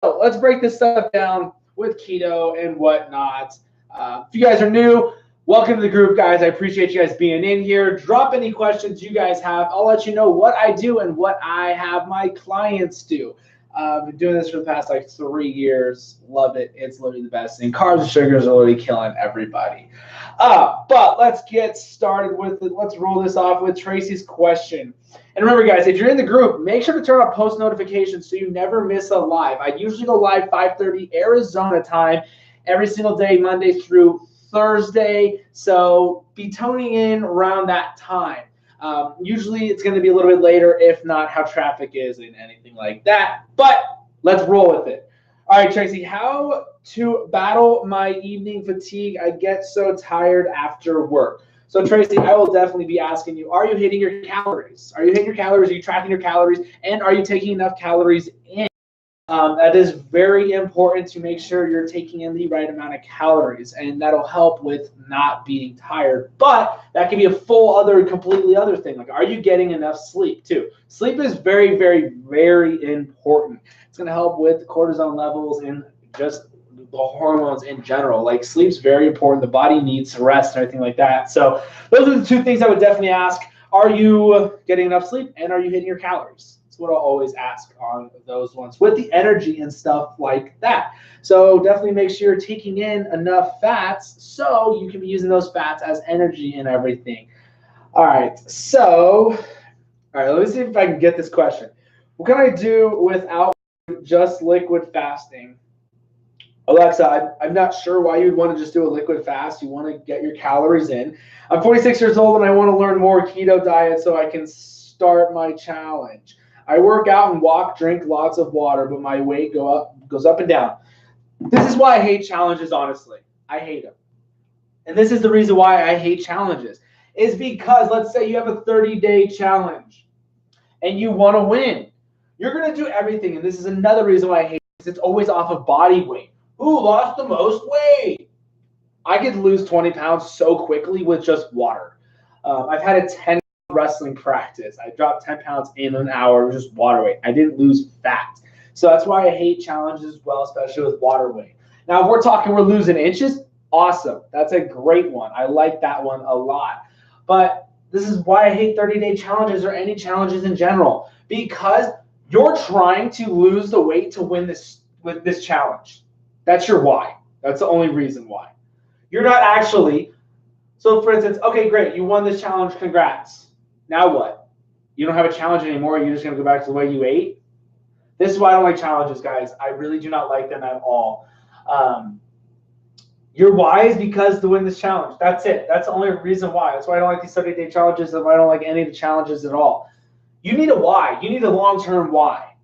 So let's break this stuff down with keto and whatnot. If you guys are new, welcome to the group, guys. I appreciate you guys being in here. Drop any questions you guys have. I'll let you know what I do and what I have my clients do. I've been doing this for the past like 3 years. Love it. It's literally the best thing. Carbs and sugars are literally killing everybody. But let's get started with it. Let's roll this off with Tracy's question. And remember, guys, if you're in the group, make sure to turn on post notifications so you never miss a live. I usually go live 5:30 Arizona time every single day, Monday through Thursday. So be tuning in around that time. Usually it's going to be a little bit later, if not how traffic is and anything like that. But let's roll with it. All right, Tracy, how to battle my evening fatigue? I get so tired after work. So, Tracy, I will definitely be asking you, are you hitting your calories? Are you hitting your calories? Are you tracking your calories? And are you taking enough calories in? That is very important to make sure you're taking in the right amount of calories, and that'll help with not being tired. But that can be a completely other thing. Like, are you getting enough sleep too? Sleep is very, very, very important. It's going to help with cortisol levels and just the hormones in general. Like, sleep's very important. The body needs rest and everything like that. So those are the two things I would definitely ask. Are you getting enough sleep, and are you hitting your calories? What I'll always ask on those ones with the energy and stuff like that. So definitely make sure you're taking in enough fats so you can be using those fats as energy and everything. All right, let me see if I can get this question. What can I do without just liquid fasting? Alexa, I'm not sure why you'd want to just do a liquid fast. You want to get your calories in. I'm 46 years old and I want to learn more keto diet so I can start my challenge. I work out and walk, drink lots of water, but my weight goes up and down. This is why I hate challenges, honestly. I hate them. And this is the reason why I hate challenges. Is because let's say you have a 30-day challenge and you want to win. You're going to do everything, and this is another reason why I hate it. It's always off of body weight. Who lost the most weight? I could lose 20 pounds so quickly with just water. I've had a 10 wrestling practice. I dropped 10 pounds in an hour with just water weight. I didn't lose fat. So that's why I hate challenges as well, especially with water weight. Now, if we're talking we're losing inches, awesome. That's a great one. I like that one a lot. But this is why I hate 30-day challenges or any challenges in general, because you're trying to lose the weight to win this with this challenge. That's your why. That's the only reason why. You're not actually. So, for instance, okay, great. You won this challenge. Congrats. Now what? You don't have a challenge anymore. You're just going to go back to the way you ate? This is why I don't like challenges, guys. I really do not like them at all. Your why is because to win this challenge. That's it. That's the only reason why. That's why I don't like these 30-day challenges. That's why I don't like any of the challenges at all. You need a why. You need a long-term why.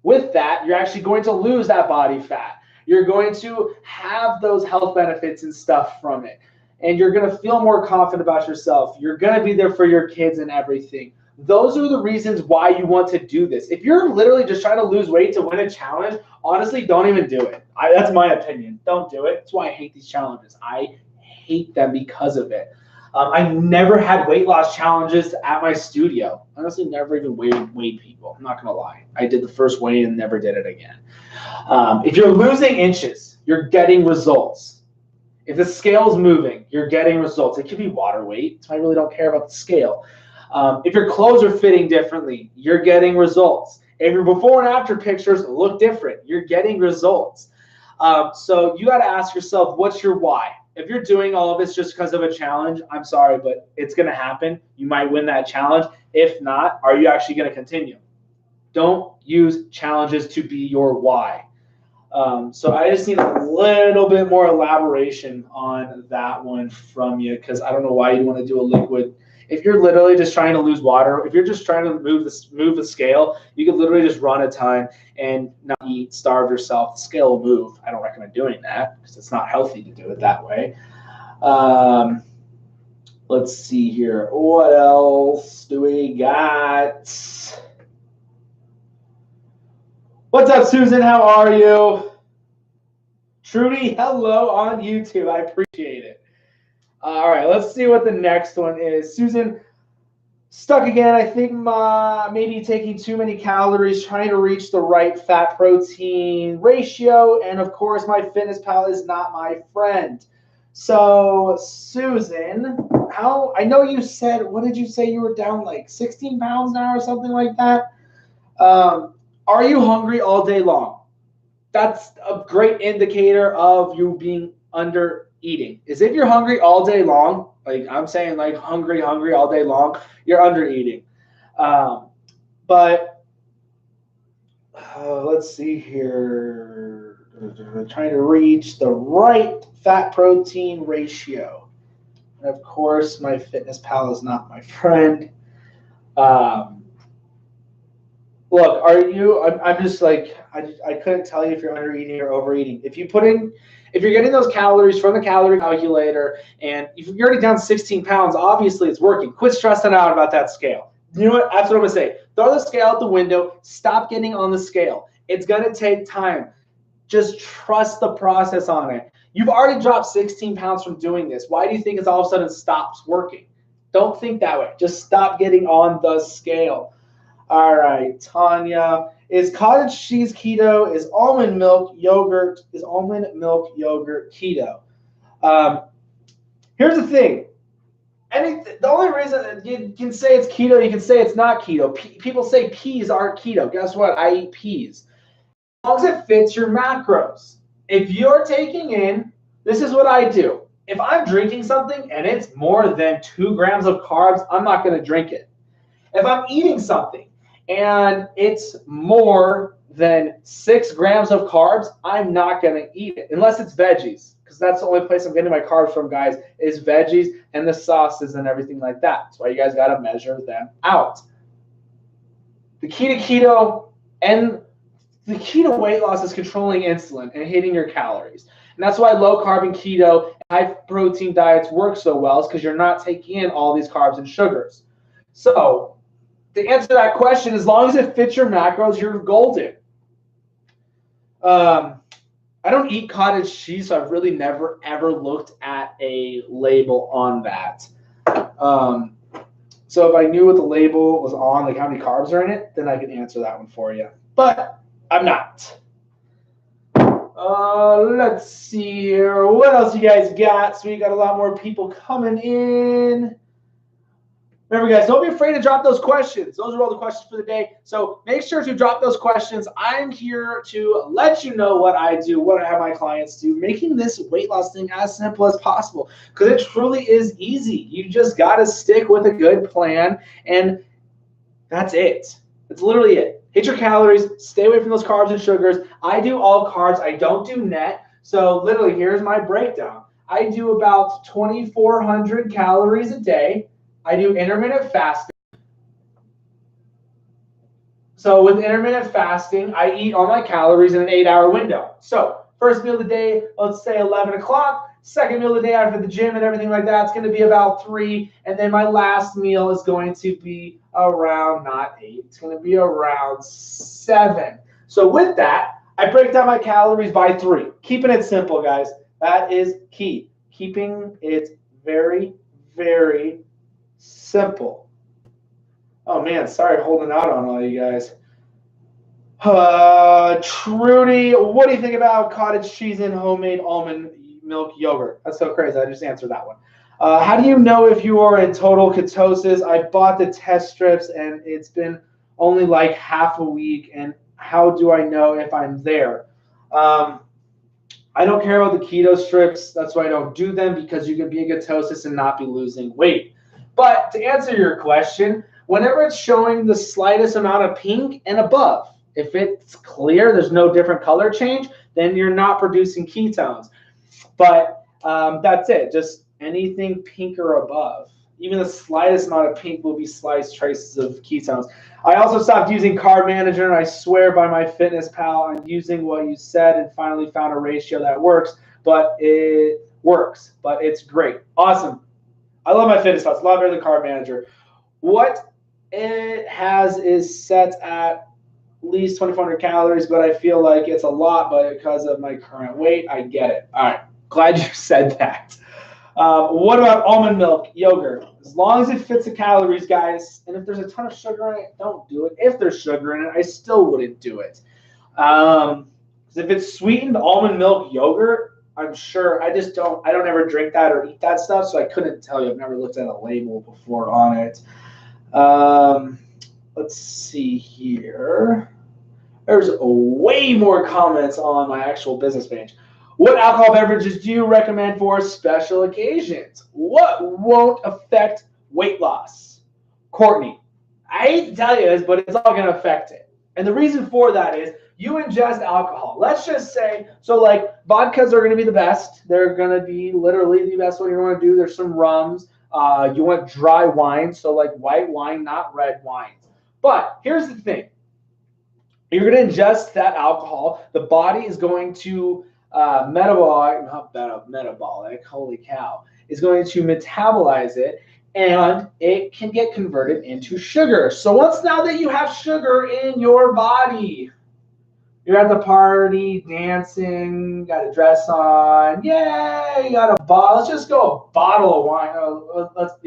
With that, you're actually going to lose that body fat. You're going to have those health benefits and stuff from it. And you're going to feel more confident about yourself. You're going to be there for your kids and everything. Those are the reasons why you want to do this. If you're literally just trying to lose weight to win a challenge, honestly, don't even do it. That's my opinion. Don't do it. That's why I hate these challenges. I hate them because of it. I never had weight loss challenges at my studio. Honestly, never even weighed people. I'm not going to lie. I did the first weigh and never did it again. If you're losing inches, you're getting results. If the scale's moving, you're getting results. It could be water weight, so I really don't care about the scale. If your clothes are fitting differently, you're getting results. If your before and after pictures look different, you're getting results. So you got to ask yourself, what's your why? If you're doing all of this just because of a challenge, I'm sorry, but it's going to happen. You might win that challenge. If not, are you actually going to continue? Don't use challenges to be your why. So I just need a little bit more elaboration on that one from you, because I don't know why you want to do a liquid. If you're literally just trying to lose water, if you're just trying to move the scale, you could literally just run a ton and not eat, starve yourself. The scale will move. I don't recommend doing that because it's not healthy to do it that way. Let's see here. What else do we got? What's up, Susan? How are you? Trudy, hello on YouTube. I appreciate it. All right, let's see what the next one is. Susan, Stuck again. I think maybe taking too many calories, trying to reach the right fat protein ratio. And of course, my fitness pal is not my friend. So, Susan, how I know you said, what did you say? You were down like 16 pounds now or something like that. Are you hungry all day long? That's a great indicator of you being under eating. Is if you're hungry all day long, like I'm saying, like hungry all day long, you're under eating. But let's see here. Trying to reach the right fat protein ratio. And of course, my fitness pal is not my friend. Look, are you? I'm just like I couldn't tell you if you're under eating or overeating. If you're getting those calories from the calorie calculator, and if you're already down 16 pounds, obviously it's working. Quit stressing out about that scale. You know what? That's what I'm gonna say. Throw the scale out the window. Stop getting on the scale. It's gonna take time. Just trust the process on it. You've already dropped 16 pounds from doing this. Why do you think it's all of a sudden stops working? Don't think that way. Just stop getting on the scale. All right, Tanya. Is cottage cheese keto? Is almond milk yogurt keto? Here's the thing. The only reason you can say it's keto, you can say it's not keto. People say peas aren't keto. Guess what? I eat peas. As long as it fits your macros. If you're taking in, this is what I do. If I'm drinking something and it's more than 2 grams of carbs, I'm not going to drink it. If I'm eating something and it's more than 6 grams of carbs, I'm not going to eat it unless it's veggies, because that's the only place I'm getting my carbs from, guys, is veggies and the sauces and everything like that. That's why you guys got to measure them out. The key to keto and the key to weight loss is controlling insulin and hitting your calories. And that's why low carb and keto and high protein diets work so well, is because you're not taking in all these carbs and sugars. So to answer that question, as long as it fits your macros, you're golden. I don't eat cottage cheese, so I've really never, ever looked at a label on that. So if I knew what the label was on, like how many carbs are in it, then I could answer that one for you. But I'm not. Let's see here. What else you guys got? So we got a lot more people coming in. Remember, guys, don't be afraid to drop those questions. Those are all the questions for the day. So make sure to drop those questions. I'm here to let you know what I do, what I have my clients do, making this weight loss thing as simple as possible, because it truly is easy. You just got to stick with a good plan, and that's it. That's literally it. Hit your calories. Stay away from those carbs and sugars. I do all carbs. I don't do net. So literally, here's my breakdown. I do about 2,400 calories a day. I do intermittent fasting. So with intermittent fasting, I eat all my calories in an 8-hour window. So first meal of the day, let's say 11 o'clock. Second meal of the day after the gym and everything like that, it's going to be about 3. And then my last meal is going to be around, not 8, it's going to be around 7. So with that, I break down my calories by 3. Keeping it simple, guys. That is key. Keeping it very, very simple. Oh man, sorry holding out on all you guys. Trudy, what do you think about cottage cheese and homemade almond milk yogurt? That's so crazy. I just answered that one. How do you know if you are in total ketosis? I bought the test strips and it's been only like half a week. And how do I know if I'm there? I don't care about the keto strips. That's why I don't do them, because you can be in ketosis and not be losing weight. But to answer your question, whenever it's showing the slightest amount of pink and above, if it's clear, there's no different color change, then you're not producing ketones. But that's it. Just anything pink or above. Even the slightest amount of pink will be slight traces of ketones. I also stopped using Carb Manager, and I swear by my fitness pal, I'm using what you said and finally found a ratio that works. But it works. But it's great. Awesome. I love my fitness pal. It's a lot better than Carb Manager. What it has is set at least 2,400 calories, but I feel like it's a lot, but because of my current weight, I get it. All right. Glad you said that. What about almond milk, yogurt? As long as it fits the calories, guys. And if there's a ton of sugar in it, don't do it. If there's sugar in it, I still wouldn't do it. Because if it's sweetened almond milk yogurt, I'm sure I don't ever drink that or eat that stuff, so I couldn't tell you. I've never looked at a label before on it. Let's see here. There's way more comments on my actual business page. What alcohol beverages do you recommend for special occasions? What won't affect weight loss? Courtney, I hate to tell you this, but it's all going to affect it. And the reason for that is you ingest alcohol. Let's just say, so like vodkas are going to be the best. They're going to be literally the best one you want to do. There's some rums. You want dry wine, so like white wine, not red wines. But here's the thing. You're going to ingest that alcohol. The body is going to metabolic, holy cow, is going to metabolize it, and it can get converted into sugar. So once now that you have sugar in your body, you're at the party, dancing, got a dress on, yay, you got a bottle. Let's just go a bottle of wine. We'll have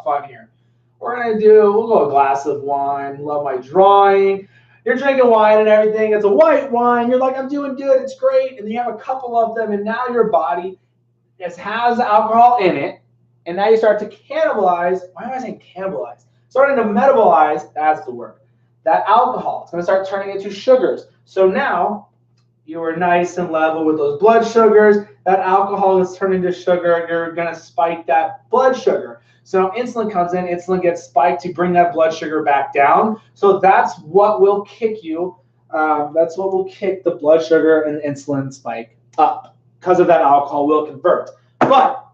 fun here. We'll go a glass of wine. Love my drawing. You're drinking wine and everything. It's a white wine. You're like, I'm doing good. It's great. And you have a couple of them, and now your body has alcohol in it. And now you start to cannibalize. Why am I saying cannibalize? Starting to metabolize. That's the word. That alcohol. It's going to start turning into sugars. So now you are nice and level with those blood sugars. That alcohol is turning to sugar. You're going to spike that blood sugar. So insulin comes in, insulin gets spiked to bring that blood sugar back down. So that's what will kick you. That's what will kick the blood sugar and insulin spike up, because of that alcohol will convert. But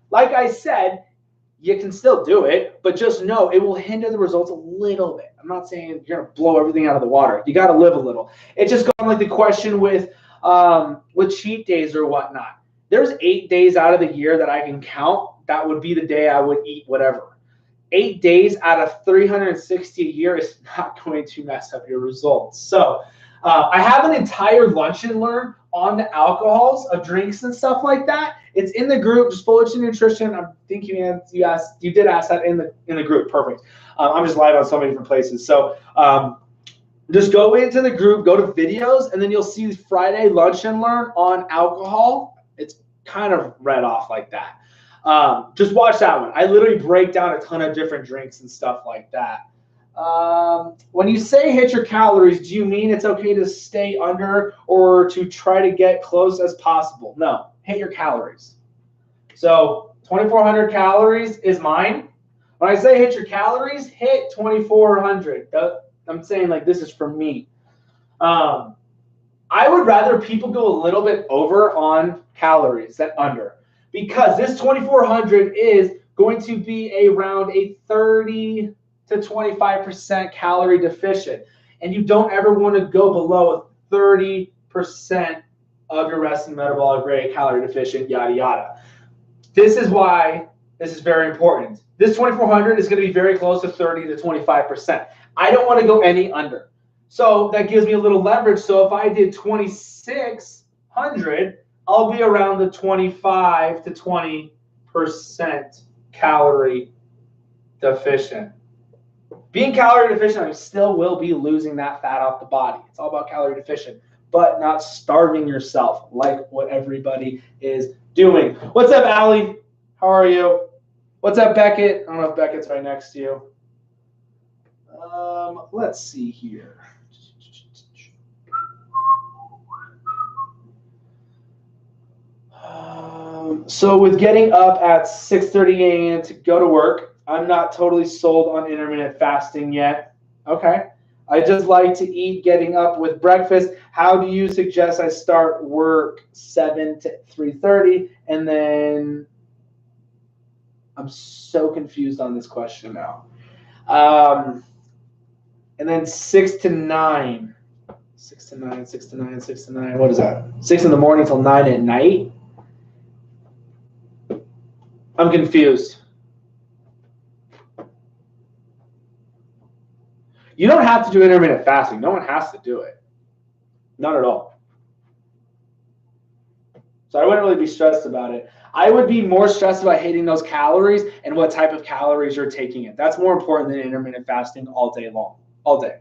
like I said, you can still do it, but just know it will hinder the results a little bit. I'm not saying you're going to blow everything out of the water. You got to live a little. It's just going like the question with cheat days or whatnot. There's 8 days out of the year that I can count. That would be the day I would eat whatever. 8 days out of 360 a year is not going to mess up your results. So I have an entire lunch and learn on the alcohols of drinks and stuff like that. It's in the group, just Full to Nutrition. I think you did ask that in the group. Perfect. I'm just live on so many different places. So just go into the group, go to videos, and then you'll see Friday lunch and learn on alcohol. It's kind of read off like that. Just watch that one. I literally break down a ton of different drinks and stuff like that. When you say hit your calories, do you mean it's okay to stay under or to try to get close as possible? No, hit your calories. So 2,400 calories is mine. When I say hit your calories, hit 2,400. I'm saying like this is for me. I would rather people go a little bit over on calories than under, because this 2,400 is going to be around a 30 to 25% calorie deficient. And you don't ever want to go below a 30% of your resting metabolic rate calorie deficient, yada, yada. This is why this is very important. This 2,400 is going to be very close to 30 to 25%. I don't want to go any under. So that gives me a little leverage. So if I did 2,600, I'll be around the 25 to 20% calorie deficient. Being calorie deficient, I still will be losing that fat off the body. It's all about calorie deficient, but not starving yourself like what everybody is doing. What's up, Allie? How are you? What's up, Beckett? I don't know if Beckett's right next to you. Let's see here. So with getting up at 6:30 a.m. to go to work, I'm not totally sold on intermittent fasting yet. Okay. I just like to eat getting up with breakfast. How do you suggest I start work 7 to 3:30? And then I'm so confused on this question now. And then 6 to 9. 6 to 9, 6 to 9, 6 to 9. What is that? 6 in the morning till 9 at night? I'm confused. You don't have to do intermittent fasting. No one has to do it. Not at all. So I wouldn't really be stressed about it. I would be more stressed about hitting those calories and what type of calories you're taking in. That's more important than intermittent fasting all day long, all day.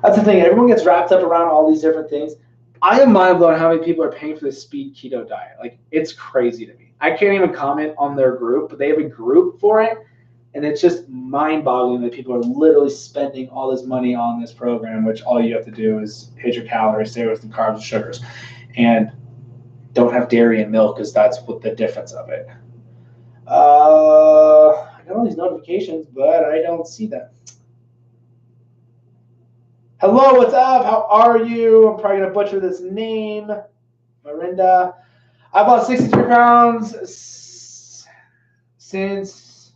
That's the thing. Everyone gets wrapped up around all these different things. I am mind blown how many people are paying for the speed keto diet. Like, it's crazy to me. I can't even comment on their group, but they have a group for it. And it's just mind boggling that people are literally spending all this money on this program, which all you have to do is hit your calories, stay away from carbs and sugars, and don't have dairy and milk, because that's what the difference of it. I got all these notifications, but I don't see them. Hello, what's up? How are you? I'm probably going to butcher this name. Marinda. I've lost 63 pounds since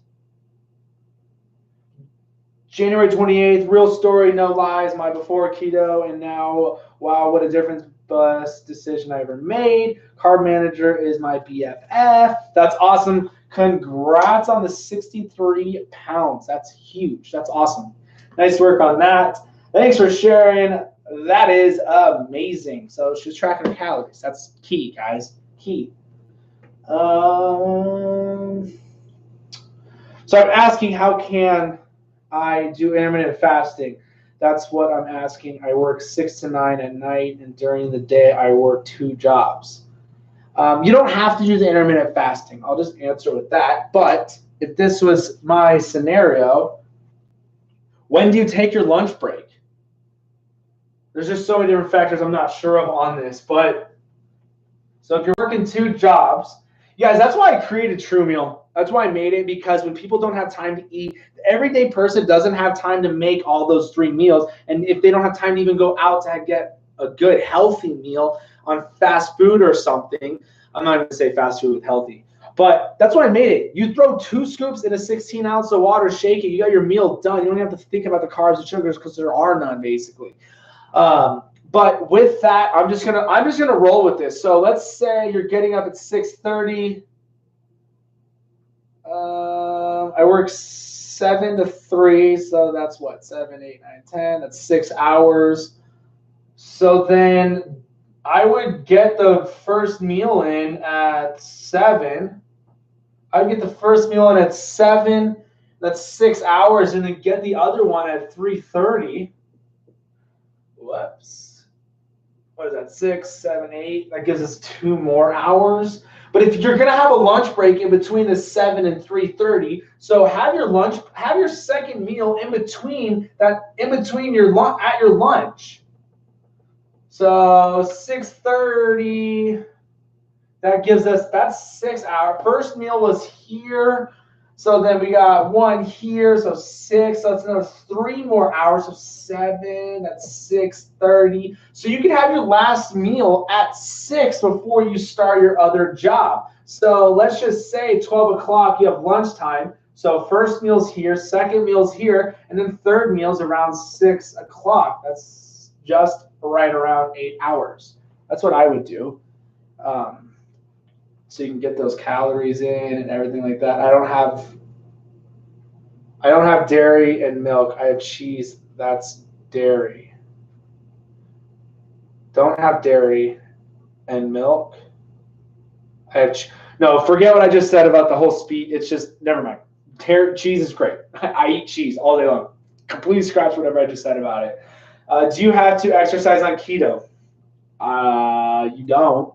January 28th. Real story, no lies. My before keto and now, wow, what a difference. Best decision I ever made. Carb manager is my BFF. That's awesome. Congrats on the 63 pounds. That's huge. That's awesome. Nice work on that. Thanks for sharing. That is amazing. So she's tracking her calories. That's key, guys. Key. So I'm asking, how can I do intermittent fasting? That's what I'm asking. I work 6 to 9 at night, and during the day I work 2 jobs. You don't have to do the intermittent fasting. I'll just answer with that. But if this was my scenario, when do you take your lunch break? There's just so many different factors I'm not sure of on this. But so if you're working 2 jobs, you guys, that's why I created True Meal. That's why I made it, because when people don't have time to eat, the everyday person doesn't have time to make all those 3 meals. And if they don't have time to even go out to get a good healthy meal on fast food or something, I'm not going to say fast food with healthy, but that's why I made it. You throw 2 scoops in a 16 ounce of water, shake it, you got your meal done. You don't have to think about the carbs and sugars, because there are none, basically. But with that, I'm just gonna roll with this. So let's say you're getting up at 6:30. I work 7 to 3, so that's what, 7, 8, 9, 10. That's 6 hours. So then I would get the first meal in at 7. I'd get the first meal in at 7. That's 6 hours, and then get the other one at 3:30. Whoops. What is that? 6, 7, 8. That gives us 2 more hours. But if you're gonna have a lunch break in between the 7 and 3:30, so have your second meal in between your lunch. So 6:30. That's 6 hours. First meal was here. So then we got 1 here, so 6. So that's another 3 more hours. So 7, that's 6:30. So you can have your last meal at 6 before you start your other job. So let's just say 12 o'clock, you have lunchtime. So first meal's here, second meal's here, and then third meal's around 6 o'clock. That's just right around 8 hours. That's what I would do. So you can get those calories in and everything like that. I don't have dairy and milk. I have cheese. That's dairy. Don't have dairy and milk. No, forget what I just said about the whole speed. It's just, never mind. Cheese is great. I eat cheese all day long. Completely scratch whatever I just said about it. Do you have to exercise on keto? You don't.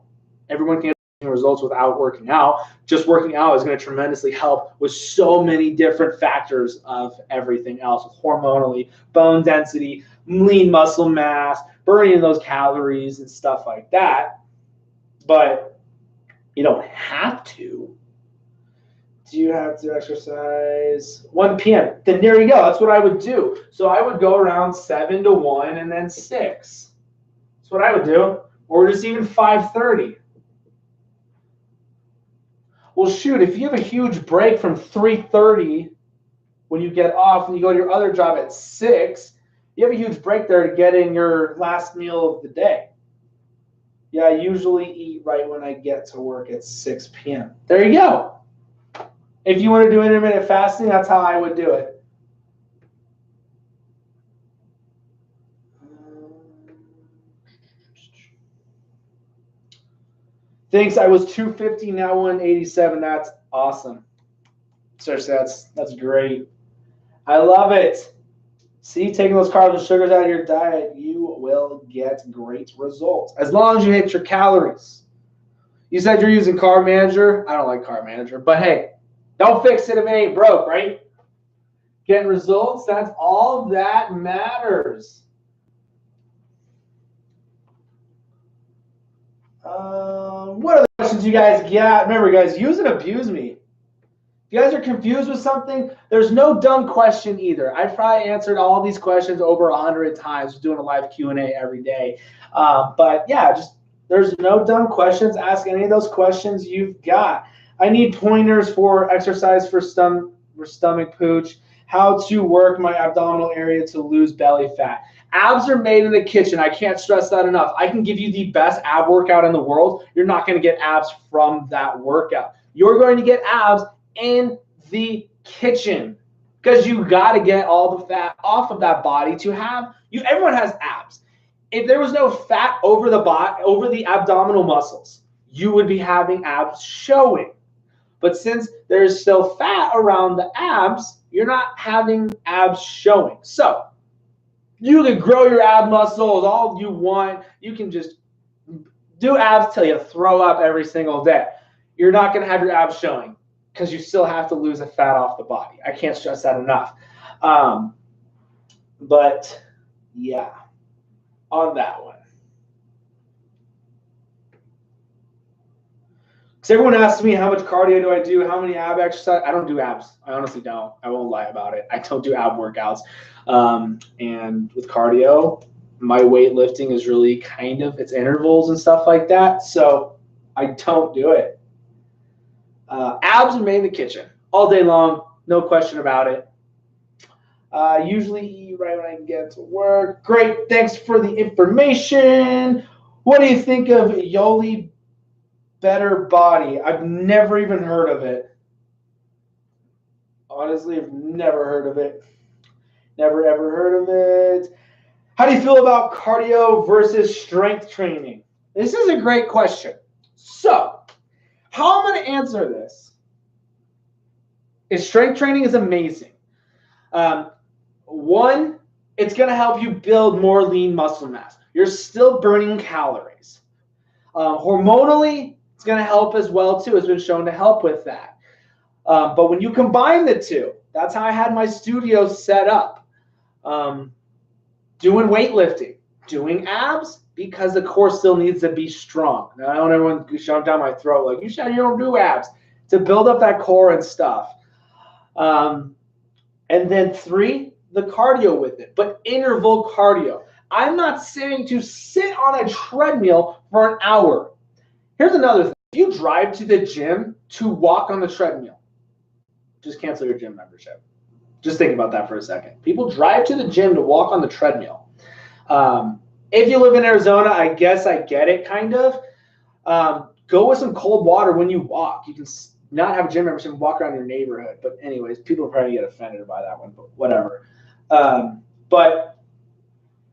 Everyone can get results without working out. Just working out is going to tremendously help with so many different factors of everything else, hormonally, bone density, lean muscle mass, burning those calories and stuff like that. But you don't have to. Do you have to exercise 1 p.m.? Then there you go. That's what I would do. So I would go around 7 to 1 and then 6. That's what I would do. Or just even 5:30. Well, shoot, if you have a huge break from 3:30 when you get off and you go to your other job at 6, you have a huge break there to get in your last meal of the day. Yeah, I usually eat right when I get to work at 6 p.m. There you go. If you want to do intermittent fasting, that's how I would do it. Thanks. I was 250, now 187. That's awesome. Seriously, that's great. I love it. See, taking those carbs and sugars out of your diet, you will get great results as long as you hit your calories. You said you're using Carb Manager. I don't like Carb Manager, but hey, don't fix it if it ain't broke, right? Getting results, that's all that matters. What are the questions you guys got? Remember, guys, use and abuse me. If you guys are confused with something, there's no dumb question either. I've probably answered all these questions over 100 times, doing a live Q&A every day. But yeah, just there's no dumb questions. Ask any of those questions you've got. I need pointers for exercise for stomach pooch, how to work my abdominal area to lose belly fat. Abs are made in the kitchen. I can't stress that enough. I can give you the best ab workout in the world. You're not going to get abs from that workout. You're going to get abs in the kitchen because you got to get all the fat off of that body to have you. Everyone has abs. If there was no fat over the body, over the abdominal muscles, you would be having abs showing. But since there's still fat around the abs, you're not having abs showing. So you can grow your ab muscles all you want. You can just do abs till you throw up every single day. You're not going to have your abs showing because you still have to lose the fat off the body. I can't stress that enough. But yeah, on that one. Because everyone asks me how much cardio do I do, how many ab exercise. I don't do abs. I honestly don't. I won't lie about it. I don't do ab workouts. And with cardio, my weightlifting is really kind of it's intervals and stuff like that. So I don't do it. Abs are made in the kitchen all day long, no question about it. Usually eat right when I get to work. Great, thanks for the information. What do you think of Yoli Better Body? I've never even heard of it. Honestly, I've never heard of it. Never ever heard of it. How do you feel about cardio versus strength training? This is a great question. So, how I'm going to answer this is strength training is amazing. One, it's going to help you build more lean muscle mass. You're still burning calories. Hormonally, it's going to help as well too. It's been shown to help with that. But when you combine the two, that's how I had my studio set up. Doing weightlifting, doing abs, because the core still needs to be strong. Now, I don't want everyone shove down my throat like, you said you don't do abs. To build up that core and stuff. And then 3, the cardio with it, but interval cardio. I'm not saying to sit on a treadmill for an hour. Here's another thing. If you drive to the gym to walk on the treadmill, just cancel your gym membership. Just think about that for a second. People drive to the gym to walk on the treadmill. If you live in Arizona, I guess I get it, kind of. Go with some cold water when you walk. You can not have a gym membership and walk around your neighborhood. But anyways, people will probably get offended by that one, but whatever. But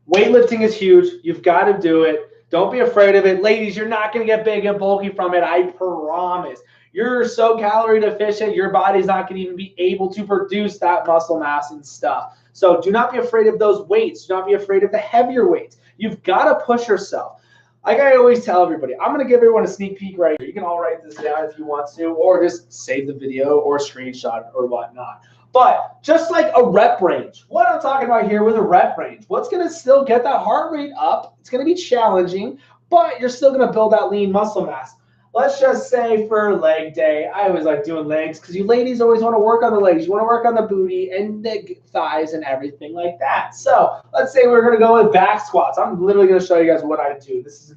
weightlifting is huge. You've got to do it. Don't be afraid of it. Ladies, you're not going to get big and bulky from it. I promise. You're so calorie deficient, your body's not going to even be able to produce that muscle mass and stuff. So do not be afraid of those weights. Do not be afraid of the heavier weights. You've got to push yourself. Like I always tell everybody, I'm going to give everyone a sneak peek right here. You can all write this down if you want to, or just save the video or screenshot it or whatnot. But just like a rep range, what I'm talking about here with a rep range, what's going to still get that heart rate up? It's going to be challenging, but you're still going to build that lean muscle mass. Let's just say for leg day, I always like doing legs because you ladies always want to work on the legs. You want to work on the booty and the thighs and everything like that. So let's say we're going to go with back squats. I'm literally going to show you guys what I do. This is a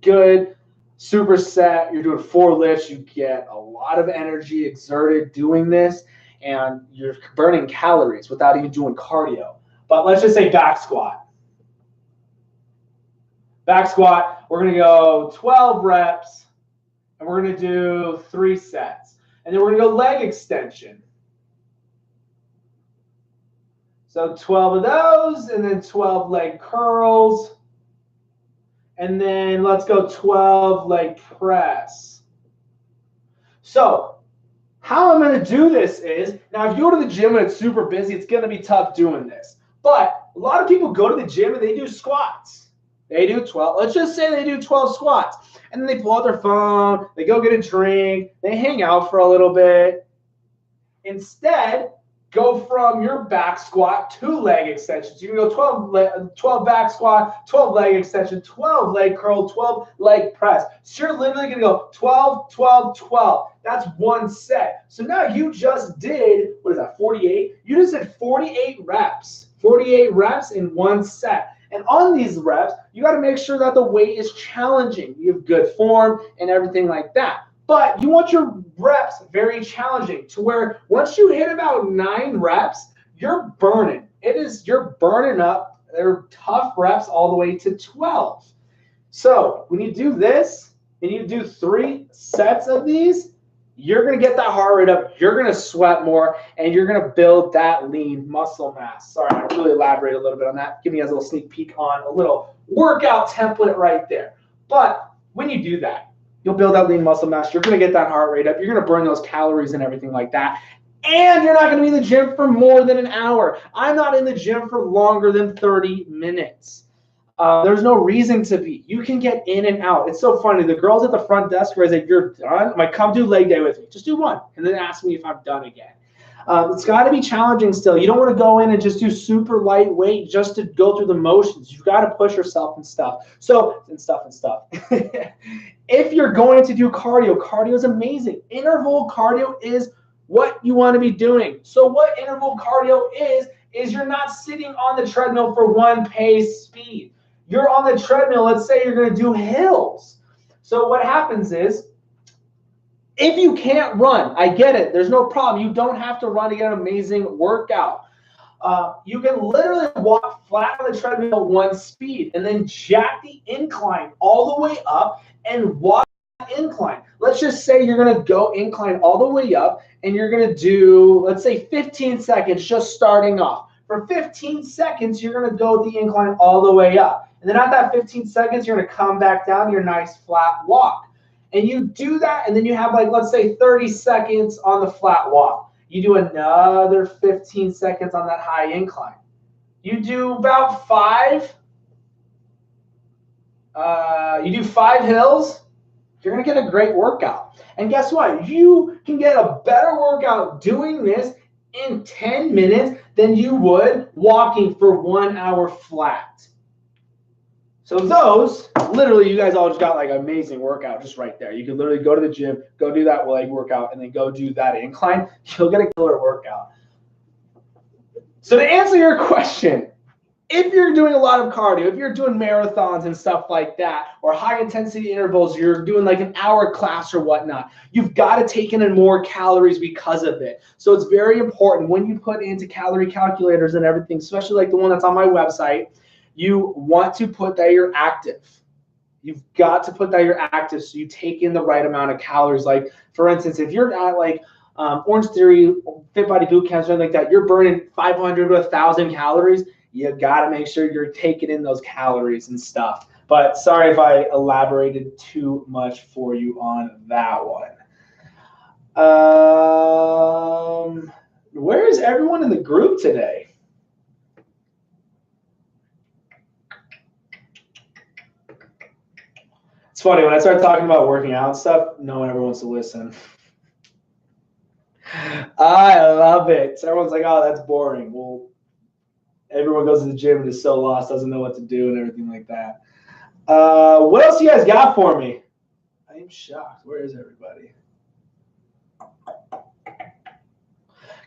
good superset. You're doing 4 lifts. You get a lot of energy exerted doing this. and you're burning calories without even doing cardio. But let's just say back squat. Back squat, we're going to go 12 reps, and we're going to do 3 sets. And then we're going to go leg extension. So 12 of those, and then 12 leg curls. And then let's go 12 leg press. So how I'm going to do this is, now if you go to the gym and it's super busy, it's going to be tough doing this. But a lot of people go to the gym and they do squats. They do 12. Let's just say they do 12 squats. And then they pull out their phone, they go get a drink, they hang out for a little bit. Instead, go from your back squat to leg extensions. You can go 12 back squat, 12 leg extension, 12 leg curl, 12 leg press. So you're literally going to go 12, 12, 12. That's one set. So now you just did, what is that, 48? You just did 48 reps. 48 reps in one set. And on these reps, you got to make sure that the weight is challenging. You have good form and everything like that. But you want your reps very challenging to where once you hit about 9 reps, you're burning. You're burning up. They're tough reps all the way to 12. So when you do this and you do 3 sets of these, you're going to get that heart rate up. You're going to sweat more, and you're going to build that lean muscle mass. Sorry, I really elaborate a little bit on that. Give you guys a little sneak peek on a little workout template right there. But when you do that, you'll build that lean muscle mass. You're going to get that heart rate up. You're going to burn those calories and everything like that. And you're not going to be in the gym for more than an hour. I'm not in the gym for longer than 30 minutes. There's no reason to be. You can get in and out. It's so funny. The girls at the front desk were like, "You're done?" I'm like, "Come do leg day with me. Just do one." And then ask me if I'm done again. It's got to be challenging still. You don't want to go in and just do super lightweight just to go through the motions. You've got to push yourself and stuff. If you're going to do cardio, cardio is amazing. Interval cardio is what you want to be doing. So what interval cardio is you're not sitting on the treadmill for one pace speed. You're on the treadmill. Let's say you're going to do hills. So what happens is, if you can't run, I get it. There's no problem. You don't have to run to get an amazing workout. You can literally walk flat on the treadmill one speed and then jack the incline all the way up and walk that incline. Let's just say you're going to go incline all the way up and you're going to do, let's say 15 seconds just starting off. For 15 seconds, you're going to go the incline all the way up. And then at that 15 seconds, you're going to come back down your nice flat walk. And you do that, and then you have, like, let's say 30 seconds on the flat walk. You do another 15 seconds on that high incline. You do about 5. You do 5 hills. You're going to get a great workout. And guess what? You can get a better workout doing this in 10 minutes than you would walking for 1 hour flat. So those, literally, you guys all just got like an amazing workout just right there. You can literally go to the gym, go do that leg workout, and then go do that incline. You'll get a killer workout. So to answer your question, if you're doing a lot of cardio, if you're doing marathons and stuff like that, or high intensity intervals, you're doing like an hour class or whatnot, you've got to take in more calories because of it. So it's very important when you put into calorie calculators and everything, especially like the one that's on my website, you want to put that you're active. You've got to put that you're active so you take in the right amount of calories. Like, for instance, if you're at like Orange Theory, Fit Body Boot Camp, something like that, you're burning 500 to 1,000 calories. You got to make sure you're taking in those calories and stuff. But sorry if I elaborated too much for you on that one. Where is everyone in the group today? It's funny, when I start talking about working out and stuff, no one ever wants to listen. I love it. So everyone's like, oh, that's boring. Well, everyone goes to the gym and is so lost, doesn't know what to do and everything like that. What else you guys got for me? I am shocked. Where is everybody?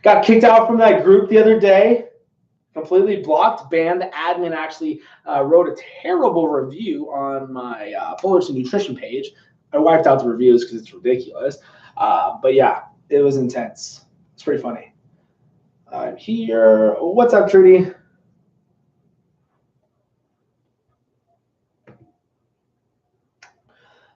Got kicked out from that group the other day. Completely blocked, banned. The admin actually wrote a terrible review on my Fullerton Nutrition page. I wiped out the reviews because it's ridiculous. But yeah, it was intense. It's pretty funny. I'm here. What's up, Trudy?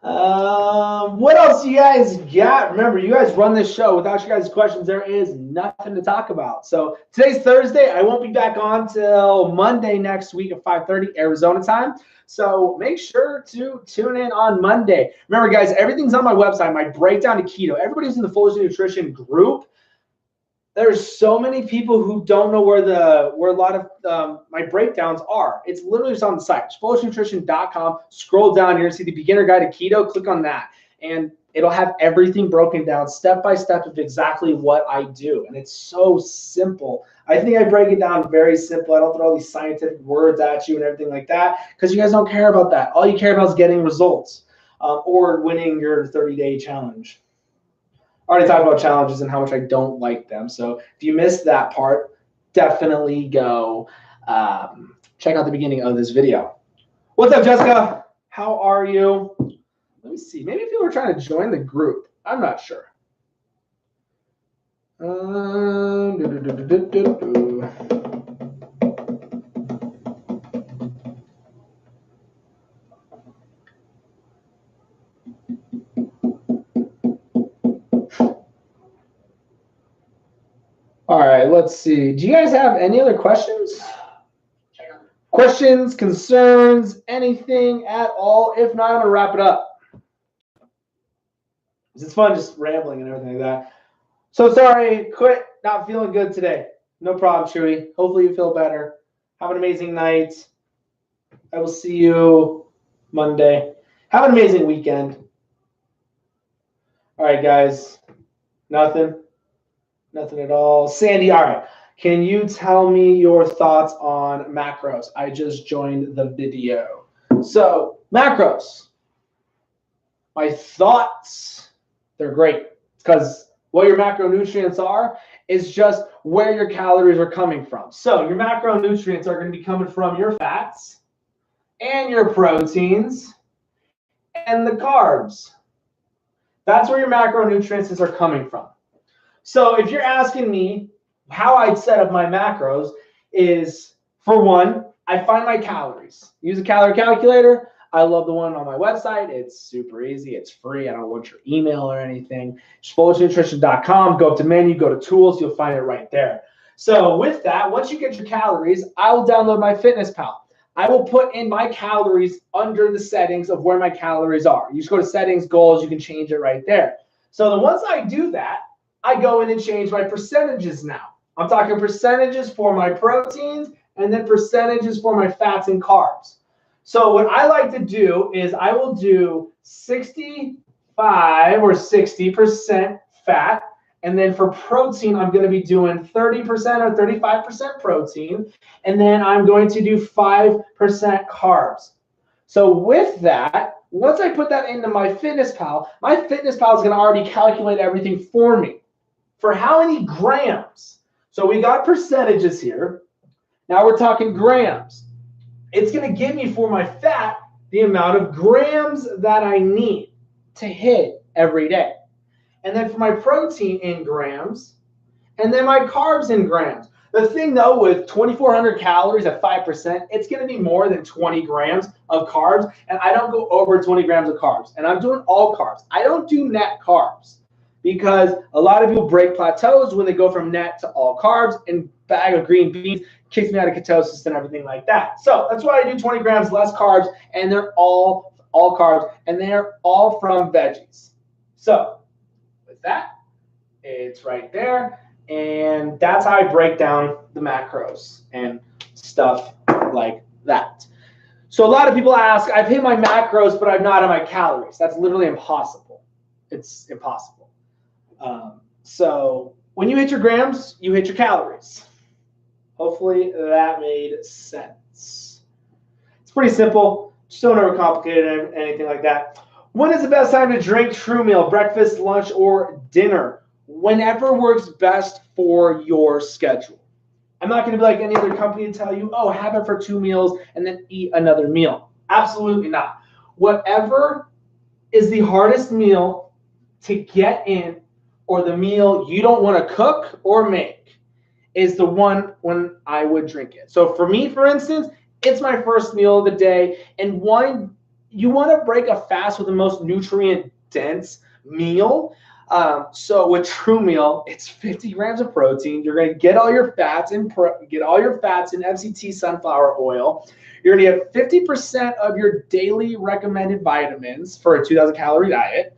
What else you guys got? Remember, you guys run this show. Without you guys' questions, there is nothing to talk about. So today's Thursday. I won't be back on till Monday next week at 5:30 Arizona time. So make sure to tune in on Monday. Remember, guys, everything's on my website, my breakdown to keto. Everybody's in the Foolish Nutrition group. There's so many people who don't know where a lot of my breakdowns are. It's literally just on the site, foolishnutrition.com. Scroll down here, see the beginner guide to keto. Click on that, and it'll have everything broken down step by step of exactly what I do. And it's so simple. I think I break it down very simple. I don't throw all these scientific words at you and everything like that because you guys don't care about that. All you care about is getting results or winning your 30-day challenge. I already talked about challenges and how much I don't like them. So if you missed that part, definitely go check out the beginning of this video. What's up, Jessica? How are you? Let me see. Maybe people are trying to join the group. I'm not sure. All right, let's see. Do you guys have any other questions? Questions, concerns, anything at all? If not, I'm going to wrap it up. It's fun just rambling and everything like that. So sorry, quit not feeling good today. No problem, Chewy. Hopefully you feel better. Have an amazing night. I will see you Monday. Have an amazing weekend. All right, guys. Nothing. Nothing at all. Sandy, all right. Can you tell me your thoughts on macros? I just joined the video. So, macros. My thoughts, they're great. Because what your macronutrients are is just where your calories are coming from. So, your macronutrients are going to be coming from your fats and your proteins and the carbs. That's where your macronutrients are coming from. So if you're asking me how I'd set up my macros is, for one, I find my calories. Use a calorie calculator. I love the one on my website. It's super easy. It's free. I don't want your email or anything. Just foolishnutrition.com. Go up to menu, go to tools. You'll find it right there. So with that, once you get your calories, I will download my FitnessPal. I will put in my calories under the settings of where my calories are. You just go to settings, goals. You can change it right there. So then once I do that, I go in and change my percentages now. I'm talking percentages for my proteins and then percentages for my fats and carbs. So what I like to do is I will do 65 or 60% fat. And then for protein, I'm going to be doing 30% or 35% protein. And then I'm going to do 5% carbs. So with that, once I put that into my FitnessPal is going to already calculate everything for me. For how many grams? So we got percentages here. Now we're talking grams. It's going to give me for my fat the amount of grams that I need to hit every day. And then for my protein in grams, and then my carbs in grams. The thing though, with 2,400 calories at 5%, it's going to be more than 20 grams of carbs. And I don't go over 20 grams of carbs. And I'm doing all carbs. I don't do net carbs. Because a lot of people break plateaus when they go from net to all carbs, and bag of green beans kicks me out of ketosis and everything like that. So that's why I do 20 grams less carbs, and they're all carbs, and they're all from veggies. So with that, it's right there, and that's how I break down the macros and stuff like that. So a lot of people ask, I've hit my macros, but I'm not on my calories. That's literally impossible. It's impossible. So when you hit your grams, you hit your calories. Hopefully that made sense. It's pretty simple. Just don't overcomplicate it, anything like that. When is the best time to drink True Meal? Breakfast, lunch, or dinner? Whenever works best for your schedule. I'm not going to be like any other company to tell you, oh, have it for 2 meals and then eat another meal. Absolutely not. Whatever is the hardest meal to get in, or the meal you don't want to cook or make, is the one when I would drink it. So for me, for instance, it's my first meal of the day. And one, you want to break a fast with the most nutrient dense meal. So with True Meal, it's 50 grams of protein. You're going to get all your fats in MCT sunflower oil. You're going to get 50% of your daily recommended vitamins for a 2,000 calorie diet.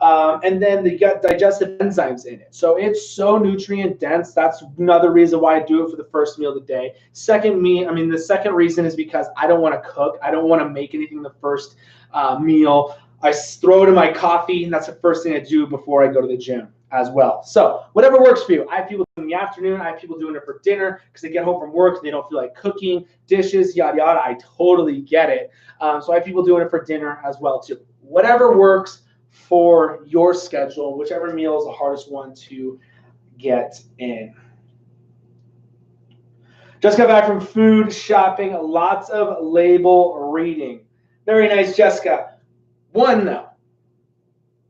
And then you got digestive enzymes in it. So it's so nutrient dense. That's another reason why I do it for the first meal of the day. The second reason is because I don't want to cook. I don't want to make anything the first meal. I throw it in my coffee, and that's the first thing I do before I go to the gym as well. So whatever works for you. I have people doing it in the afternoon. I have people doing it for dinner because they get home from work and they don't feel like cooking, dishes, yada, yada. I totally get it. So I have people doing it for dinner as well too. Whatever works for your schedule, whichever meal is the hardest one to get in. Just got back from food shopping, lots of label reading. Very nice, Jessica. One though,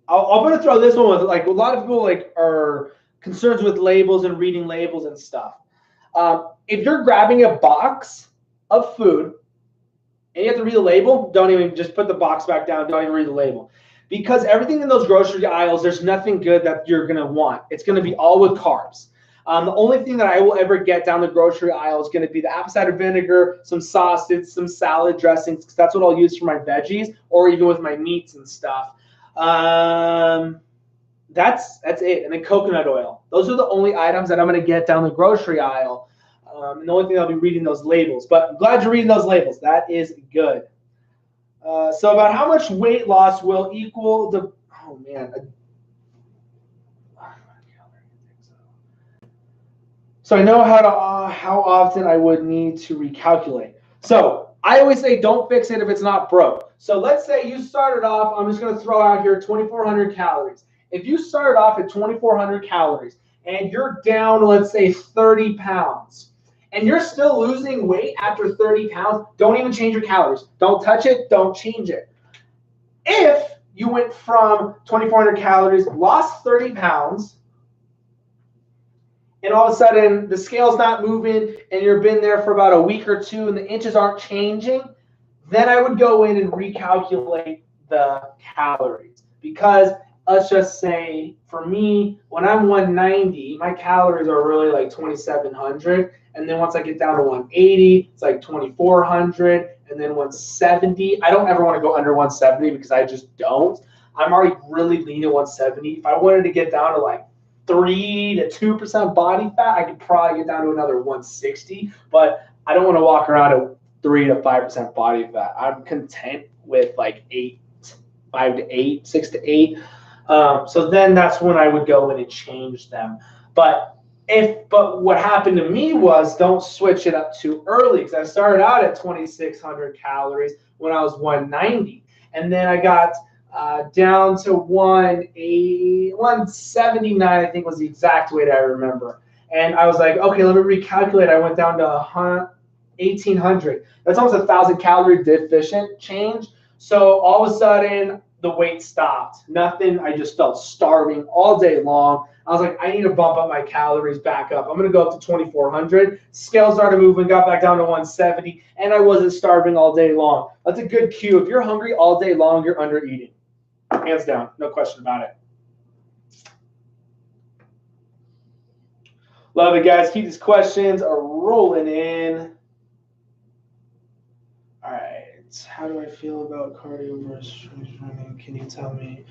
I'm going to throw this one with, like, a lot of people like are concerned with labels and reading labels and stuff. If you're grabbing a box of food and you have to read the label, don't even, just put the box back down. Don't even read the label. Because everything in those grocery aisles, there's nothing good that you're going to want. It's going to be all with carbs. The only thing that I will ever get down the grocery aisle is going to be the apple cider vinegar, some sausage, some salad dressings, because that's what I'll use for my veggies, or even with my meats and stuff. That's it. And then coconut oil. Those are the only items that I'm going to get down the grocery aisle. And the only thing I'll be reading those labels. But I'm glad you're reading those labels. That is good. So about how much weight loss will equal the, oh man. So I know how often I would need to recalculate. So I always say don't fix it if it's not broke. So let's say you started off, I'm just going to throw out here 2,400 calories. If you started off at 2,400 calories and you're down, let's say 30 pounds, and you're still losing weight after 30 pounds, don't even change your calories. Don't touch it. Don't change it. If you went from 2,400 calories, lost 30 pounds, and all of a sudden the scale's not moving and you've been there for about a week or two and the inches aren't changing, then I would go in and recalculate the calories. Because let's just say for me, when I'm 190, my calories are really like 2,700. And then once I get down to 180, it's like 2,400. And then 170, I don't ever want to go under 170 because I just don't. I'm already really lean at 170. If I wanted to get down to like 3 to 2% body fat, I could probably get down to another 160, but I don't want to walk around at 3 to 5% body fat. I'm content with like 5 to 8, 6 to 8. So then that's when I would go in and change them. But what happened to me was don't switch it up too early, because I started out at 2,600 calories when I was 190, and then I got down to 179, I think was the exact weight I remember. And I was like, okay, let me recalculate. I went down to 1,800. That's almost 1,000 calorie deficient change. So all of a sudden, the weight stopped. Nothing. I just felt starving all day long. I was like, I need to bump up my calories back up. I'm going to go up to 2,400. Scale started moving, got back down to 170, and I wasn't starving all day long. That's a good cue. If you're hungry all day long, you're under eating. Hands down, no question about it. Love it, guys. Keep these questions rolling in. All right. How do I feel about cardio versus running? Can you tell me?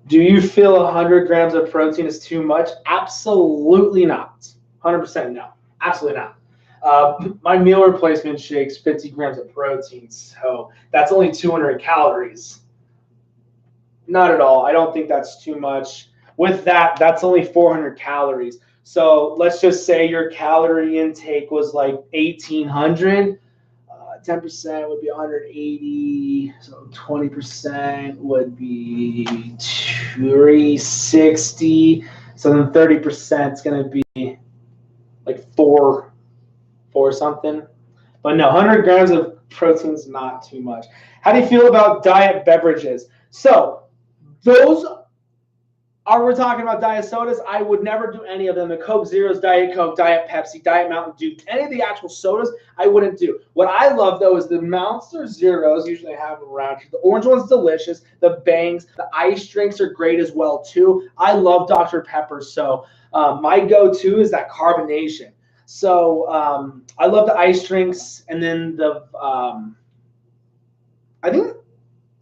Do you feel 100 grams of protein is too much? Absolutely not. 100% no. Absolutely not. My meal replacement shakes 50 grams of protein, so that's only 200 calories. Not at all. I don't think that's too much. With that, that's only 400 calories. So let's just say your calorie intake was like 1,800. 10% would be 180. So 20% would be 360. So then 30% is going to be like four something. But no, 100 grams of protein is not too much. How do you feel about diet beverages? So those Are we talking about diet sodas? I would never do any of them. The Coke Zeros, Diet Coke, Diet Pepsi, Diet Mountain Dew, any of the actual sodas, I wouldn't do. What I love, though, is the Monster Zeros. Usually I have them around here. The orange one's delicious. The Bangs, the ice drinks are great as well, too. I love Dr. Pepper, so my go-to is that carbonation. So I love the ice drinks, and then the I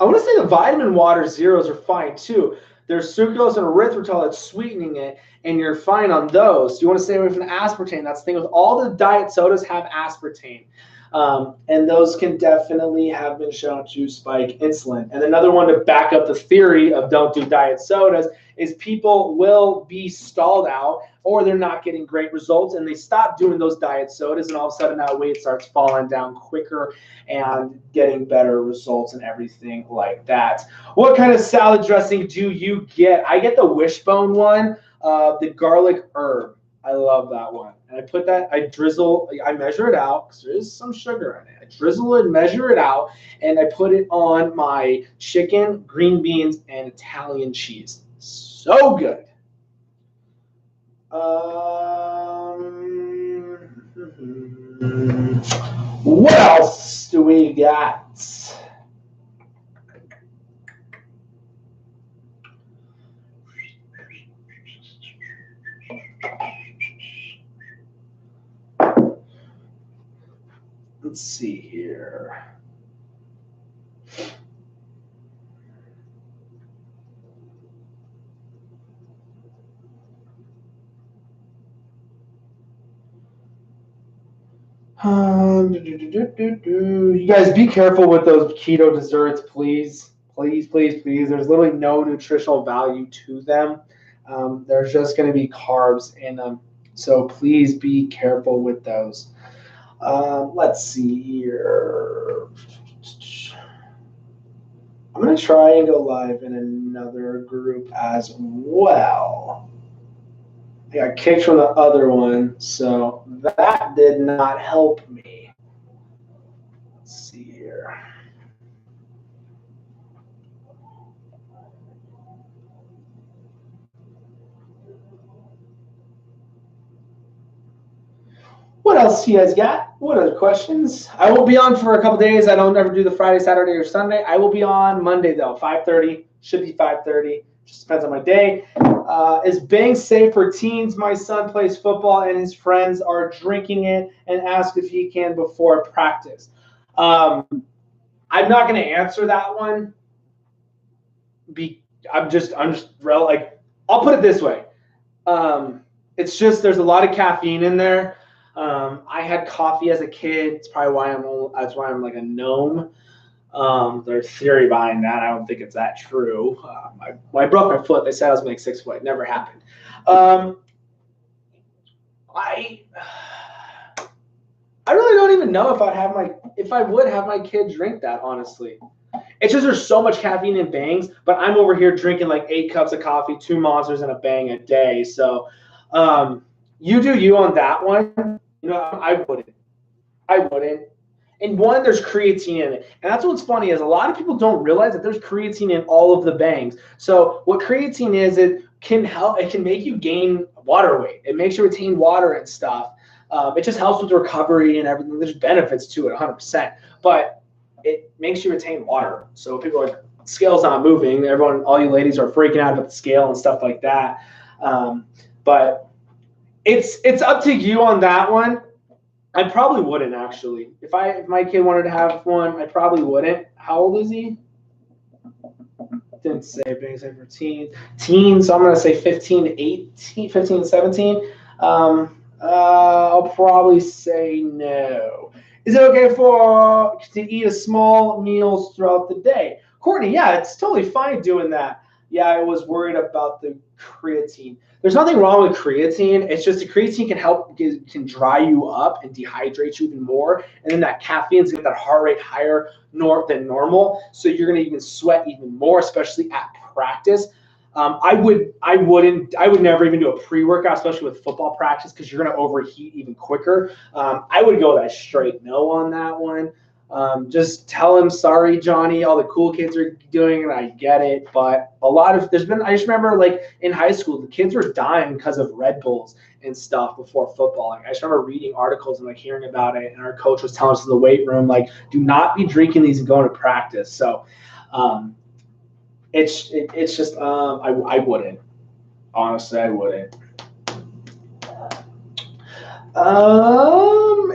want to say the vitamin water zeros are fine too. There's sucrose and erythritol that's sweetening it, and you're fine on those. You want to stay away from the aspartame. That's the thing with all the diet sodas have aspartame. And those can definitely have been shown to spike insulin. And another one to back up the theory of don't do diet sodas is people will be stalled out or they're not getting great results and they stop doing those diet sodas and all of a sudden that weight starts falling down quicker and getting better results and everything like that. What kind of salad dressing do you get? I get the Wishbone one, the garlic herb. I love that one. And I put that, I drizzle, I measure it out because there is some sugar in it. I drizzle it, measure it out, and I put it on my chicken, green beans, and Italian cheese. So good. What else do we got? Let's see here. You guys be careful with those keto desserts, please. Please, please, please. There's literally no nutritional value to them. There's just going to be carbs in them. So please be careful with those. Let's see here. I'm going to try and go live in another group as well. I got kicked from the other one, so that did not help me. Let's see here. What else you guys got? What other questions? I will be on for a couple days. I don't ever do the Friday, Saturday, or Sunday. I will be on Monday, though, 5:30. Should be 5:30. Just depends on my day. Is Bang safe for teens? My son plays football, and his friends are drinking it and ask if he can before practice. I'm not going to answer that one. I'm just like, I'll put it this way. It's just there's a lot of caffeine in there. I had coffee as a kid. It's probably why that's why I'm like a gnome. There's theory behind that. I don't think it's that true. I broke my foot. They said I was going to make 6 foot. It never happened. I really don't even know if I would have my kid drink that, honestly. It's just there's so much caffeine in Bangs, but I'm over here drinking like 8 cups of coffee, 2 Monsters, and a Bang a day. So you do you on that one. You know, I wouldn't. And one, there's creatine in it. And that's what's funny is a lot of people don't realize that there's creatine in all of the Bangs. So what creatine is, it can make you gain water weight. It makes you retain water and stuff. It just helps with recovery and everything. There's benefits to it 100%. But it makes you retain water. So people are like, scale's not moving. All you ladies are freaking out about the scale and stuff like that. But it's up to you on that one. I probably wouldn't, actually. If my kid wanted to have one, I probably wouldn't. How old is he? Didn't say, Bang say for teens. Teens, so I'm going to say 15 to 18, 15 to 17. I'll probably say no. Is it okay to eat a small meals throughout the day? Courtney, yeah, it's totally fine doing that. Yeah, I was worried about the creatine. There's nothing wrong with creatine. It's just the creatine can dry you up and dehydrate you even more. And then that caffeine's going to get that heart rate higher than normal. So you're going to even sweat even more, especially at practice. I would never even do a pre-workout, especially with football practice, because you're going to overheat even quicker. I would go that straight no on that one. Just tell him, sorry, Johnny, all the cool kids are doing it. I get it. But I just remember like in high school, the kids were dying because of Red Bulls and stuff before football. Like I just remember reading articles and like hearing about it. And our coach was telling us in the weight room, like, do not be drinking these and going to practice. So it's just, I wouldn't. Honestly, I wouldn't.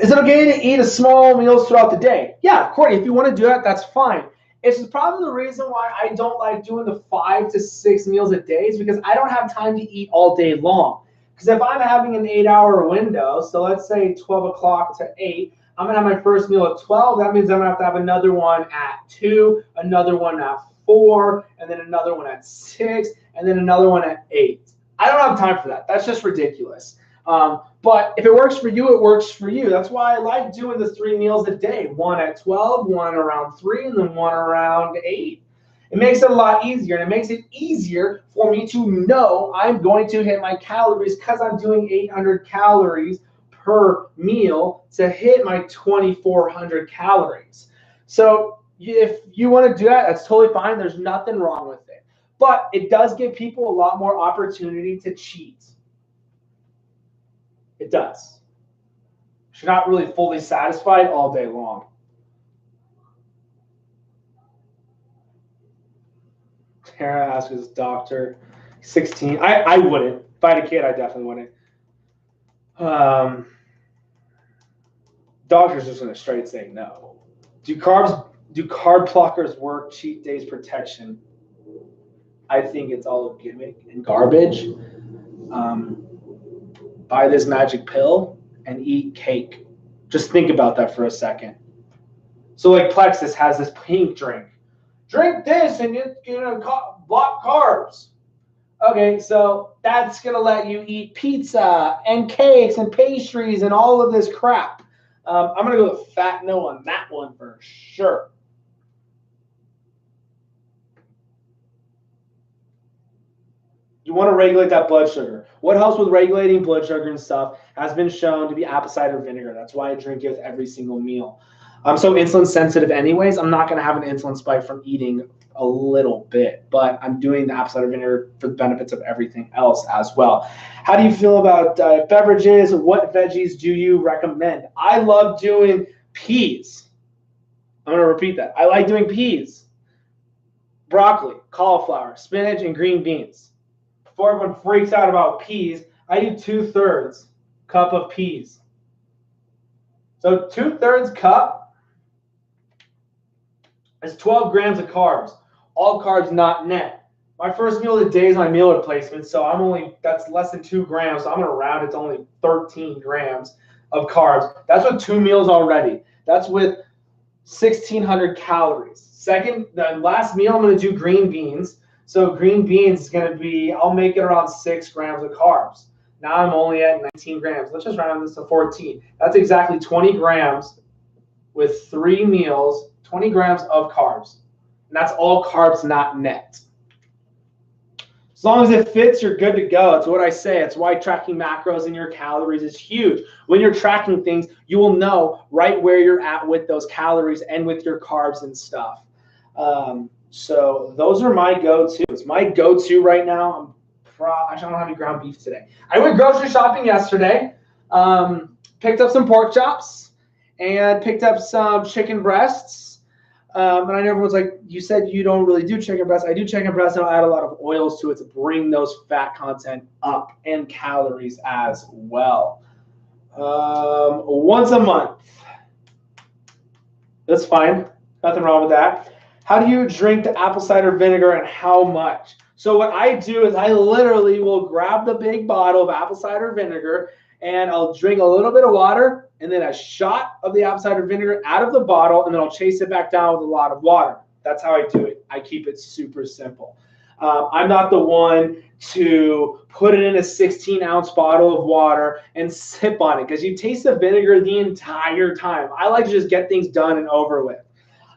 Is it okay to eat a small meals throughout the day? Yeah, Courtney, if you want to do that, that's fine. It's probably the reason why I don't like doing the 5 to 6 meals a day is because I don't have time to eat all day long. Because if I'm having an 8-hour window, so let's say 12 o'clock to 8, I'm going to have my first meal at 12. That means I'm going to have another one at 2, another one at 4, and then another one at 6, and then another one at 8. I don't have time for that. That's just ridiculous. But if it works for you, it works for you. That's why I like doing the 3 meals a day, one at 12, one around 3, and then one around 8. It makes it a lot easier, and it makes it easier for me to know I'm going to hit my calories because I'm doing 800 calories per meal to hit my 2,400 calories. So if you want to do that, that's totally fine. There's nothing wrong with it. But it does give people a lot more opportunity to cheat. It does. You're not really fully satisfied all day long. Tara asks his doctor, 16. I wouldn't. If I had a kid, I definitely wouldn't. Doctor's just going to straight say no. Do carb blockers work? Cheat days protection? I think it's all a gimmick and garbage. Buy this magic pill and eat cake. Just think about that for a second. So like Plexus has this pink drink. Drink this and it's going to block carbs. Okay, so that's going to let you eat pizza and cakes and pastries and all of this crap. I'm going to go with fat no on that one for sure. You want to regulate that blood sugar. What helps with regulating blood sugar and stuff has been shown to be apple cider vinegar. That's why I drink it with every single meal. I'm so insulin sensitive anyways. I'm not going to have an insulin spike from eating a little bit, but I'm doing the apple cider vinegar for the benefits of everything else as well. How do you feel about beverages? What veggies do you recommend? I love doing peas. I'm going to repeat that. I like doing peas, broccoli, cauliflower, spinach, and green beans. Before everyone freaks out about peas, I do 2/3 cup of peas. So 2/3 cup is 12 grams of carbs. All carbs not net. My first meal of the day is my meal replacement, so that's less than 2 grams. So I'm gonna round it to only 13 grams of carbs. That's with 2 meals already. That's with 1,600 calories. The last meal I'm gonna do green beans. So green beans is going to be, I'll make it around 6 grams of carbs. Now I'm only at 19 grams. Let's just round this to 14. That's exactly 20 grams with 3 meals, 20 grams of carbs. And that's all carbs not net. As long as it fits, you're good to go. It's what I say. It's why tracking macros and your calories is huge. When you're tracking things, you will know right where you're at with those calories and with your carbs and stuff. So those are my go-tos. My go-to right now, actually I don't have any ground beef today. I went grocery shopping yesterday, picked up some pork chops, and picked up some chicken breasts. And I know everyone's like, you said you don't really do chicken breasts. I do chicken breasts, and I'll add a lot of oils to it to bring those fat content up and calories as well. Once a month. That's fine. Nothing wrong with that. How do you drink the apple cider vinegar and how much? So what I do is I literally will grab the big bottle of apple cider vinegar and I'll drink a little bit of water and then a shot of the apple cider vinegar out of the bottle, and then I'll chase it back down with a lot of water. That's how I do it. I keep it super simple. I'm not the one to put it in a 16-ounce bottle of water and sip on it because you taste the vinegar the entire time. I like to just get things done and over with.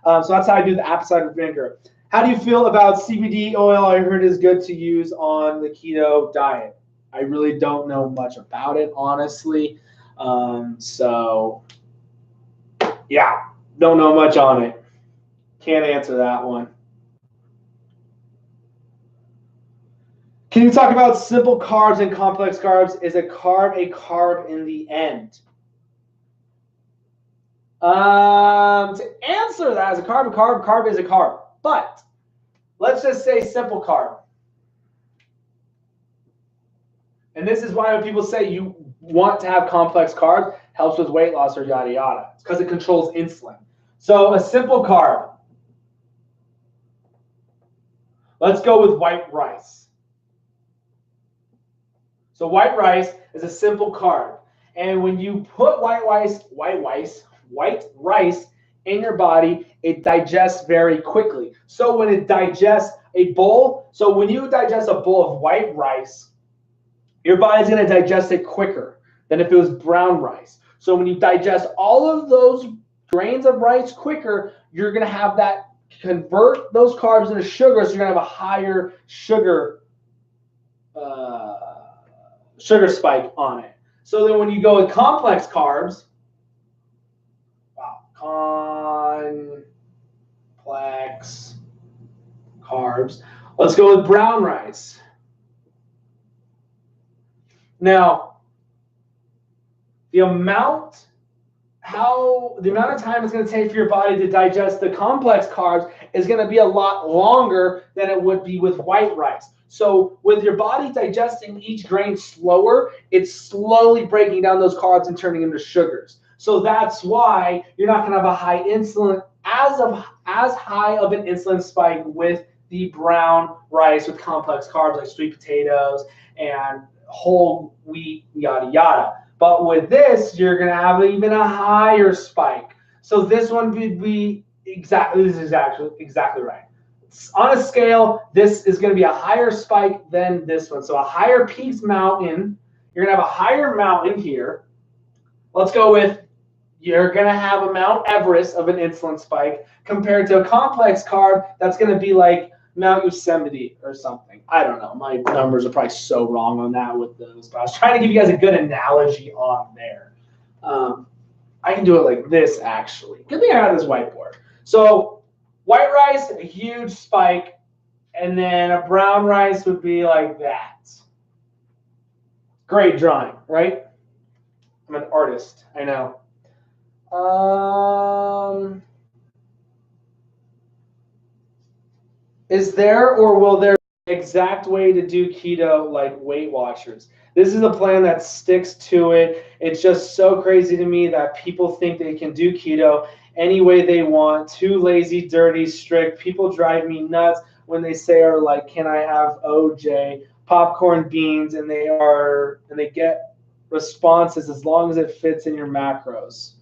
So that's how I do the apple cider vinegar. How do you feel about CBD oil? I heard is good to use on the keto diet. I really don't know much about it, honestly. So, yeah, Don't know much on it. Can't answer that one. Can you talk about simple carbs and complex carbs? Is a carb in the end? To answer that, as a carb is a carb. But let's just say simple carb. And this is why when people say you want to have complex carbs, helps with weight loss or yada yada. It's because it controls insulin. So a simple carb. Let's go with white rice. So white rice is a simple carb. And when you put white rice in your body, it digests very quickly. So when it digests when you digest a bowl of white rice, your body's going to digest it quicker than if it was brown rice. So when you digest all of those grains of rice quicker, you're going to have that convert those carbs into sugar, so you're going to have a higher sugar spike on it. So then when you go with complex carbs, let's go with brown rice. Now, the amount of time it's going to take for your body to digest the complex carbs is going to be a lot longer than it would be with white rice. So with your body digesting each grain slower, it's slowly breaking down those carbs and turning into sugars. So that's why you're not going to have a high insulin, as high of an insulin spike with the brown rice with complex carbs like sweet potatoes and whole wheat, yada yada. But with this, you're going to have even a higher spike. So this one would be exactly right. On a scale, this is going to be a higher spike than this one. So a higher peaks mountain, you're going to have a higher mountain here. Let's go with, you're going to have a Mount Everest of an insulin spike compared to a complex carb that's going to be like Mount Yosemite or something. I don't know. My numbers are probably so wrong on that with those. But I was trying to give you guys a good analogy on there. I can do it like this, actually. Good thing I have this whiteboard. So white rice, a huge spike. And then a brown rice would be like that. Great drawing, right? I'm an artist. I know. Is there or will there be an exact way to do keto like Weight Watchers? This is a plan that sticks to it. It's just so crazy to me that people think they can do keto any way they want. Too lazy, dirty, strict. People drive me nuts when they say, are like, can I have OJ, popcorn, beans, and they get responses as long as it fits in your macros.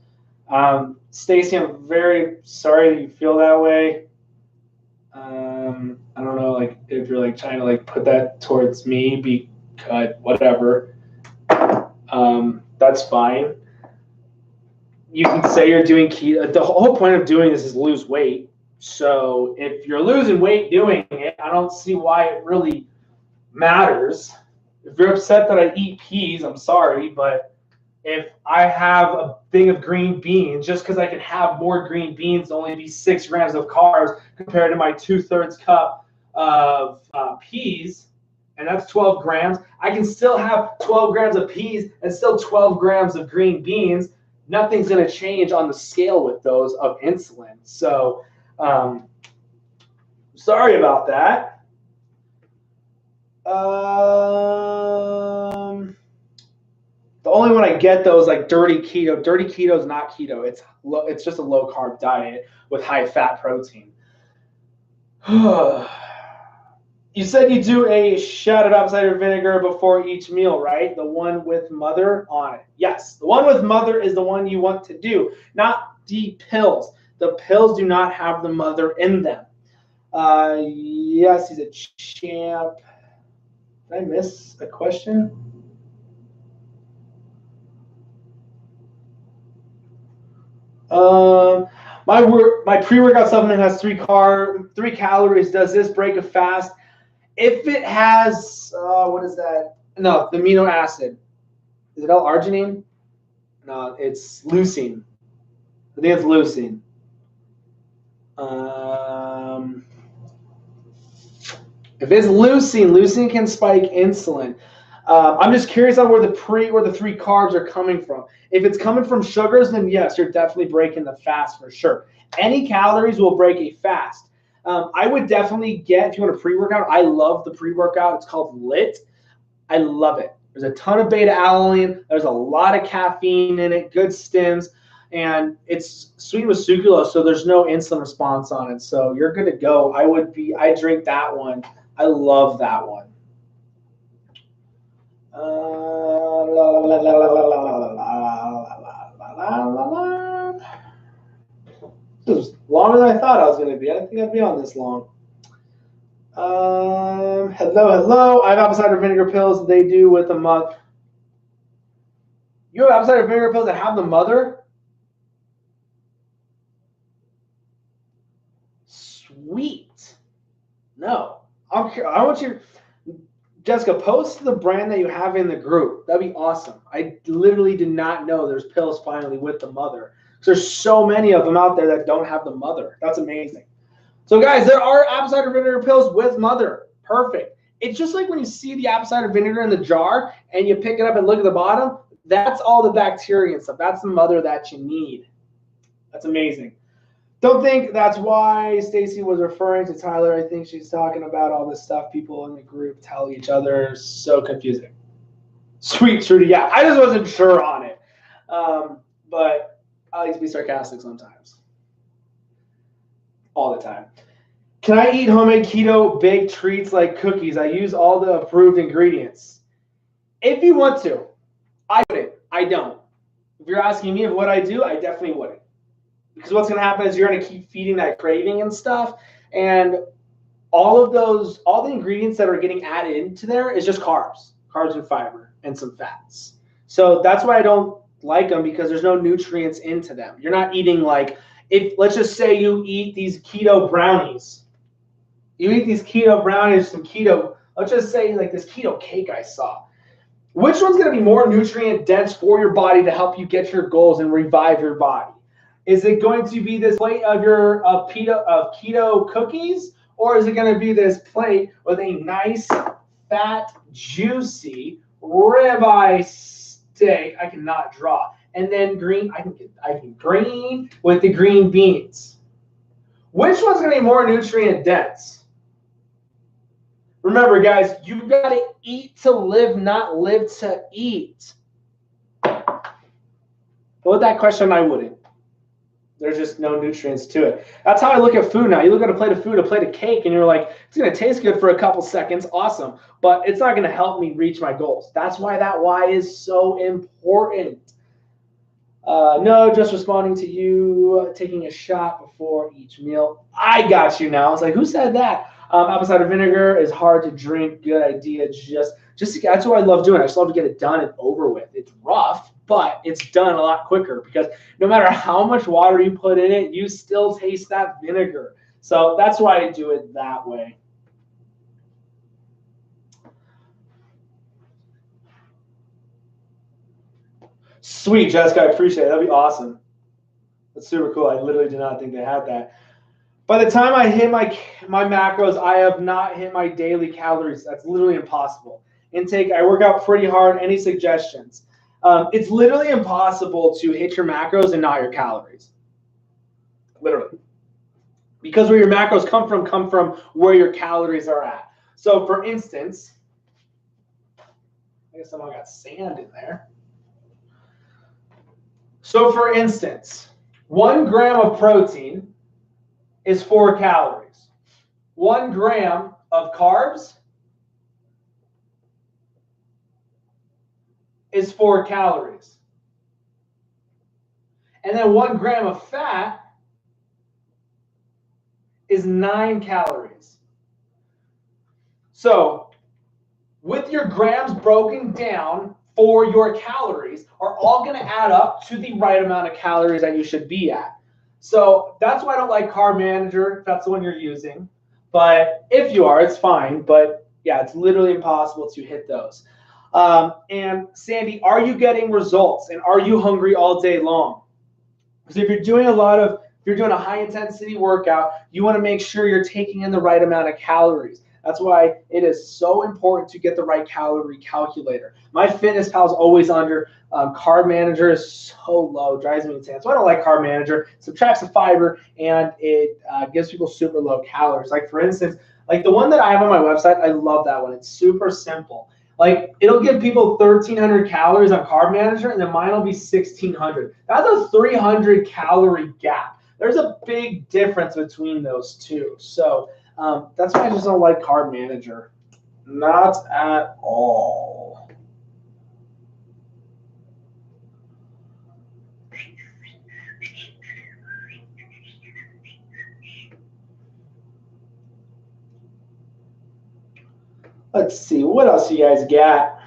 Stacy, I'm very sorry that you feel that way. I don't know, like if you're like trying to like put that towards me, be cut, whatever. That's fine. You can say you're doing keto. The whole point of doing this is lose weight. So if you're losing weight doing it, I don't see why it really matters. If you're upset that I eat peas, I'm sorry, but if I have a thing of green beans, just because I can have more green beans, only be 6 grams of carbs compared to my 2/3 cup of peas, and that's 12 grams. I can still have 12 grams of peas and still 12 grams of green beans. Nothing's going to change on the scale with those of insulin. So sorry about that. The only one I get though is like dirty keto. Dirty keto is not keto. It's just a low carb diet with high fat protein. You said you do a shot of apple cider vinegar before each meal, right? The one with mother on it. Yes, the one with mother is the one you want to do, not the pills. The pills do not have the mother in them. Yes, he's a champ. Did I miss a question? My pre-workout supplement has 3 calories. Does this break a fast? If it has, what is that? No, the amino acid. Is it L-arginine? No, it's leucine. I think it's leucine. If it's leucine, leucine can spike insulin. I'm just curious on where the three carbs are coming from. If it's coming from sugars, then yes, you're definitely breaking the fast for sure. Any calories will break a fast. I would definitely get, if you want a pre-workout, I love the pre-workout. It's called LIT. I love it. There's a ton of beta alanine. There's a lot of caffeine in it, good stims, and it's sweetened with sucralose, so there's no insulin response on it. So you're good to go. I drink that one. I love that one. This was longer than I thought I was going to be. I didn't think I'd be on this long. Hello. I have apple cider vinegar pills. They do with the mother. You have apple cider vinegar pills that have the mother? Sweet. No. I want you, Jessica, post the brand that you have in the group. That'd be awesome. I literally did not know there's pills finally with the mother. There's so many of them out there that don't have the mother. That's amazing. So guys, there are apple cider vinegar pills with mother. Perfect. It's just like when you see the apple cider vinegar in the jar and you pick it up and look at the bottom, that's all the bacteria and stuff. That's the mother that you need. That's amazing. Don't think that's why Stacy was referring to Tyler. I think she's talking about all this stuff people in the group tell each other. So confusing. Sweet, Trudy. Yeah, I just wasn't sure on it. But I like to be sarcastic sometimes. All the time. Can I eat homemade keto baked treats like cookies? I use all the approved ingredients. If you want to, I wouldn't. I don't. If you're asking me of what I do, I definitely wouldn't. Because what's going to happen is you're going to keep feeding that craving and stuff. And all the ingredients that are getting added into there is just carbs and fiber and some fats. So that's why I don't like them, because there's no nutrients into them. You're not eating like, let's just say you eat these keto brownies. You eat these keto brownies, some keto, let's just say like this keto cake I saw. Which one's going to be more nutrient dense for your body to help you get your goals and revive your body? Is it going to be this plate of keto cookies, or is it going to be this plate with a nice, fat, juicy ribeye steak? I cannot draw. And then green, I can green with the green beans. Which one's going to be more nutrient dense? Remember, guys, you've got to eat to live, not live to eat. But with that question, I wouldn't. There's just no nutrients to it. That's how I look at food now. You look at a plate of food, a plate of cake, and you're like, it's going to taste good for a couple seconds. Awesome. But it's not going to help me reach my goals. That's why that why is so important. No, just responding to you, taking a shot before each meal. I got you now. I was like, who said that? Apple cider vinegar is hard to drink. Good idea. Just that's what I love doing. I just love to get it done and over with. It's rough, but it's done a lot quicker, because no matter how much water you put in it, you still taste that vinegar. So that's why I do it that way. Sweet, Jessica, I appreciate it. That'd be awesome. That's super cool. I literally did not think they had that. By the time I hit my macros, I have not hit my daily calories. That's literally impossible. Intake, I work out pretty hard. Any suggestions? It's literally impossible to hit your macros and not your calories. Literally. Because where your macros come from where your calories are at. So for instance, I guess someone got sand in there. So for instance, 1 gram of protein is 4 calories. 1 gram of carbs is 4 calories. And then 1 gram of fat is 9 calories. So with your grams broken down for your calories are all going to add up to the right amount of calories that you should be at. So that's why I don't like Carb Manager, if that's the one you're using. But if you are, it's fine. But yeah, it's literally impossible to hit those. And Sandy, are you getting results? And are you hungry all day long? Because if you're you're doing a high intensity workout, you want to make sure you're taking in the right amount of calories. That's why it is so important to get the right calorie calculator. My FitnessPal is always under. Carb Manager is so low, drives me insane. So I don't like Carb Manager. It subtracts the fiber and it gives people super low calories. Like for instance, like the one that I have on my website, I love that one. It's super simple. Like it'll give people 1,300 calories on Carb Manager, and then mine will be 1,600. That's a 300 calorie gap. There's a big difference between those two. So that's why I just don't like Carb Manager. Not at all. Let's see, what else you guys got?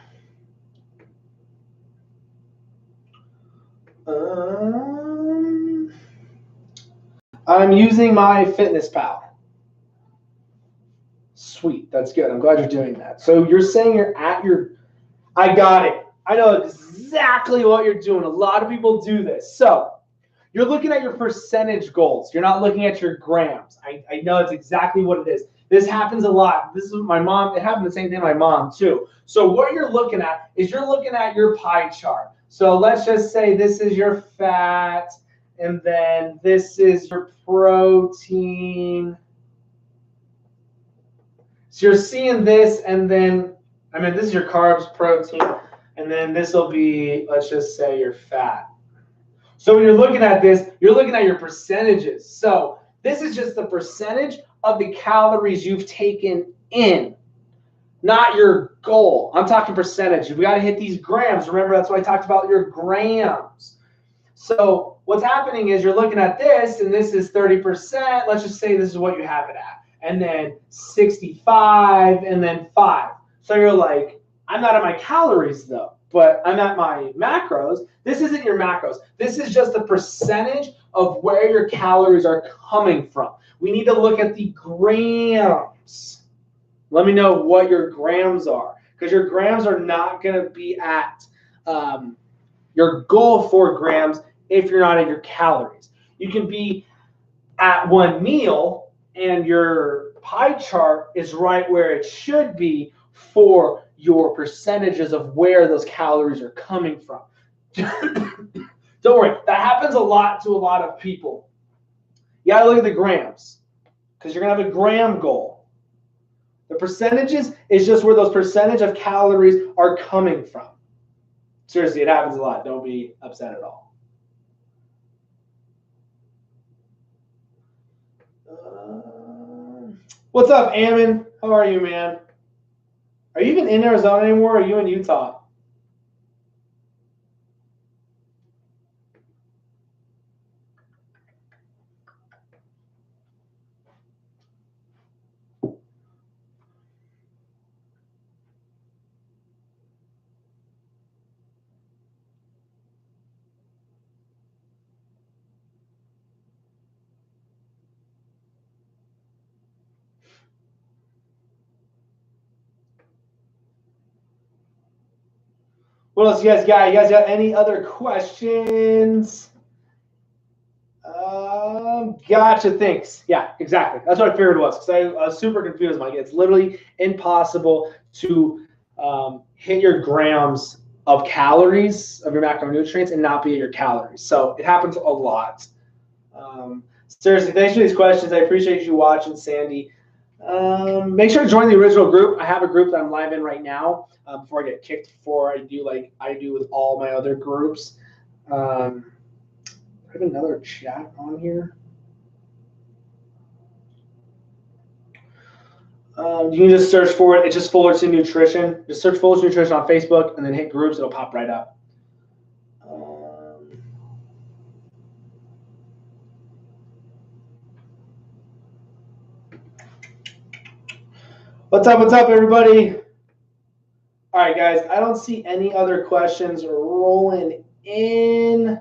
I'm using my FitnessPal. Sweet, that's good. I'm glad you're doing that. So you're saying you're at your, I got it. I know exactly what you're doing. A lot of people do this. So you're looking at your percentage goals. You're not looking at your grams. I know it's exactly what it is. This happens a lot. This is my mom. It happened the same thing to my mom too. So what you're looking at is you're looking at your pie chart. So let's just say this is your fat, and then this is your protein. So you're seeing this, and then, I mean, this is your carbs, protein, and then this will be, let's just say, your fat. So when you're looking at this, you're looking at your percentages. So this is just the percentage of the calories you've taken in, not your goal. I'm talking percentage. We got to hit these grams. Remember, that's why I talked about your grams. So what's happening is you're looking at this, and this is 30%. Let's just say this is what you have it at. And then 65, and then 5. So you're like, I'm not at my calories though, but I'm at my macros. This isn't your macros. This is just the percentage of where your calories are coming from. We need to look at the grams. Let me know what your grams are, because your grams are not going to be at your goal 4 grams if you're not at your calories. You can be at one meal and your pie chart is right where it should be for your percentages of where those calories are coming from. Don't worry, that happens a lot to a lot of people. You gotta look at the grams, because you're gonna have a gram goal. The percentages is just where those percentage of calories are coming from. Seriously, it happens a lot. Don't be upset at all. What's up, Ammon? How are you, man? Are you even in Arizona anymore, or are you in Utah? What else you guys got? You guys got any other questions? Gotcha, thanks. Yeah, exactly. That's what I figured it was, because I was super confused, Mike. It's literally impossible to hit your grams of calories of your macronutrients and not be at your calories. So it happens a lot. Seriously, thanks for these questions. I appreciate you watching, Sandy. Make sure to join the original group. I have a group that I'm live in right now before I get kicked, before I do like I do with all my other groups. I have another chat on here. You can just search for it. It's just Fullerton Nutrition. Just search Fullerton Nutrition on Facebook and then hit groups. It'll pop right up. What's up, everybody? All right, guys. I don't see any other questions rolling in.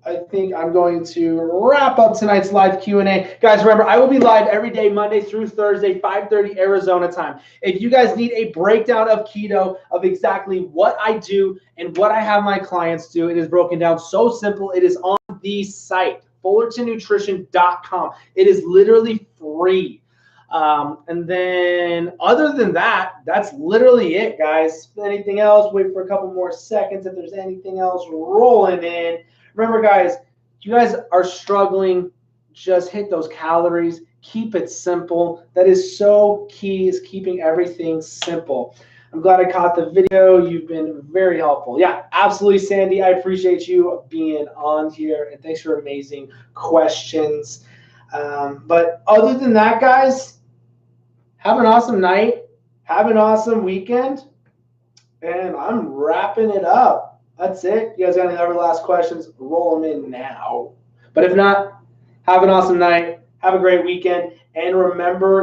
I think I'm going to wrap up tonight's live Q&A. Guys, remember, I will be live every day, Monday through Thursday, 5:30 Arizona time. If you guys need a breakdown of keto, of exactly what I do and what I have my clients do, it is broken down so simple. It is on the site, fullertonnutrition.com. It is literally free. And then other than that, that's literally it, guys. Anything else, wait for a couple more seconds if there's anything else rolling in. Remember, guys, if you guys are struggling, just hit those calories. Keep it simple. That is so key, is keeping everything simple. I'm glad I caught the video. You've been very helpful. Yeah, absolutely, Sandy. I appreciate you being on here, and thanks for amazing questions. But other than that, guys, have an awesome night. Have an awesome weekend. And I'm wrapping it up. That's it. You guys got any other last questions? Roll them in now. But if not, have an awesome night. Have a great weekend. And remember,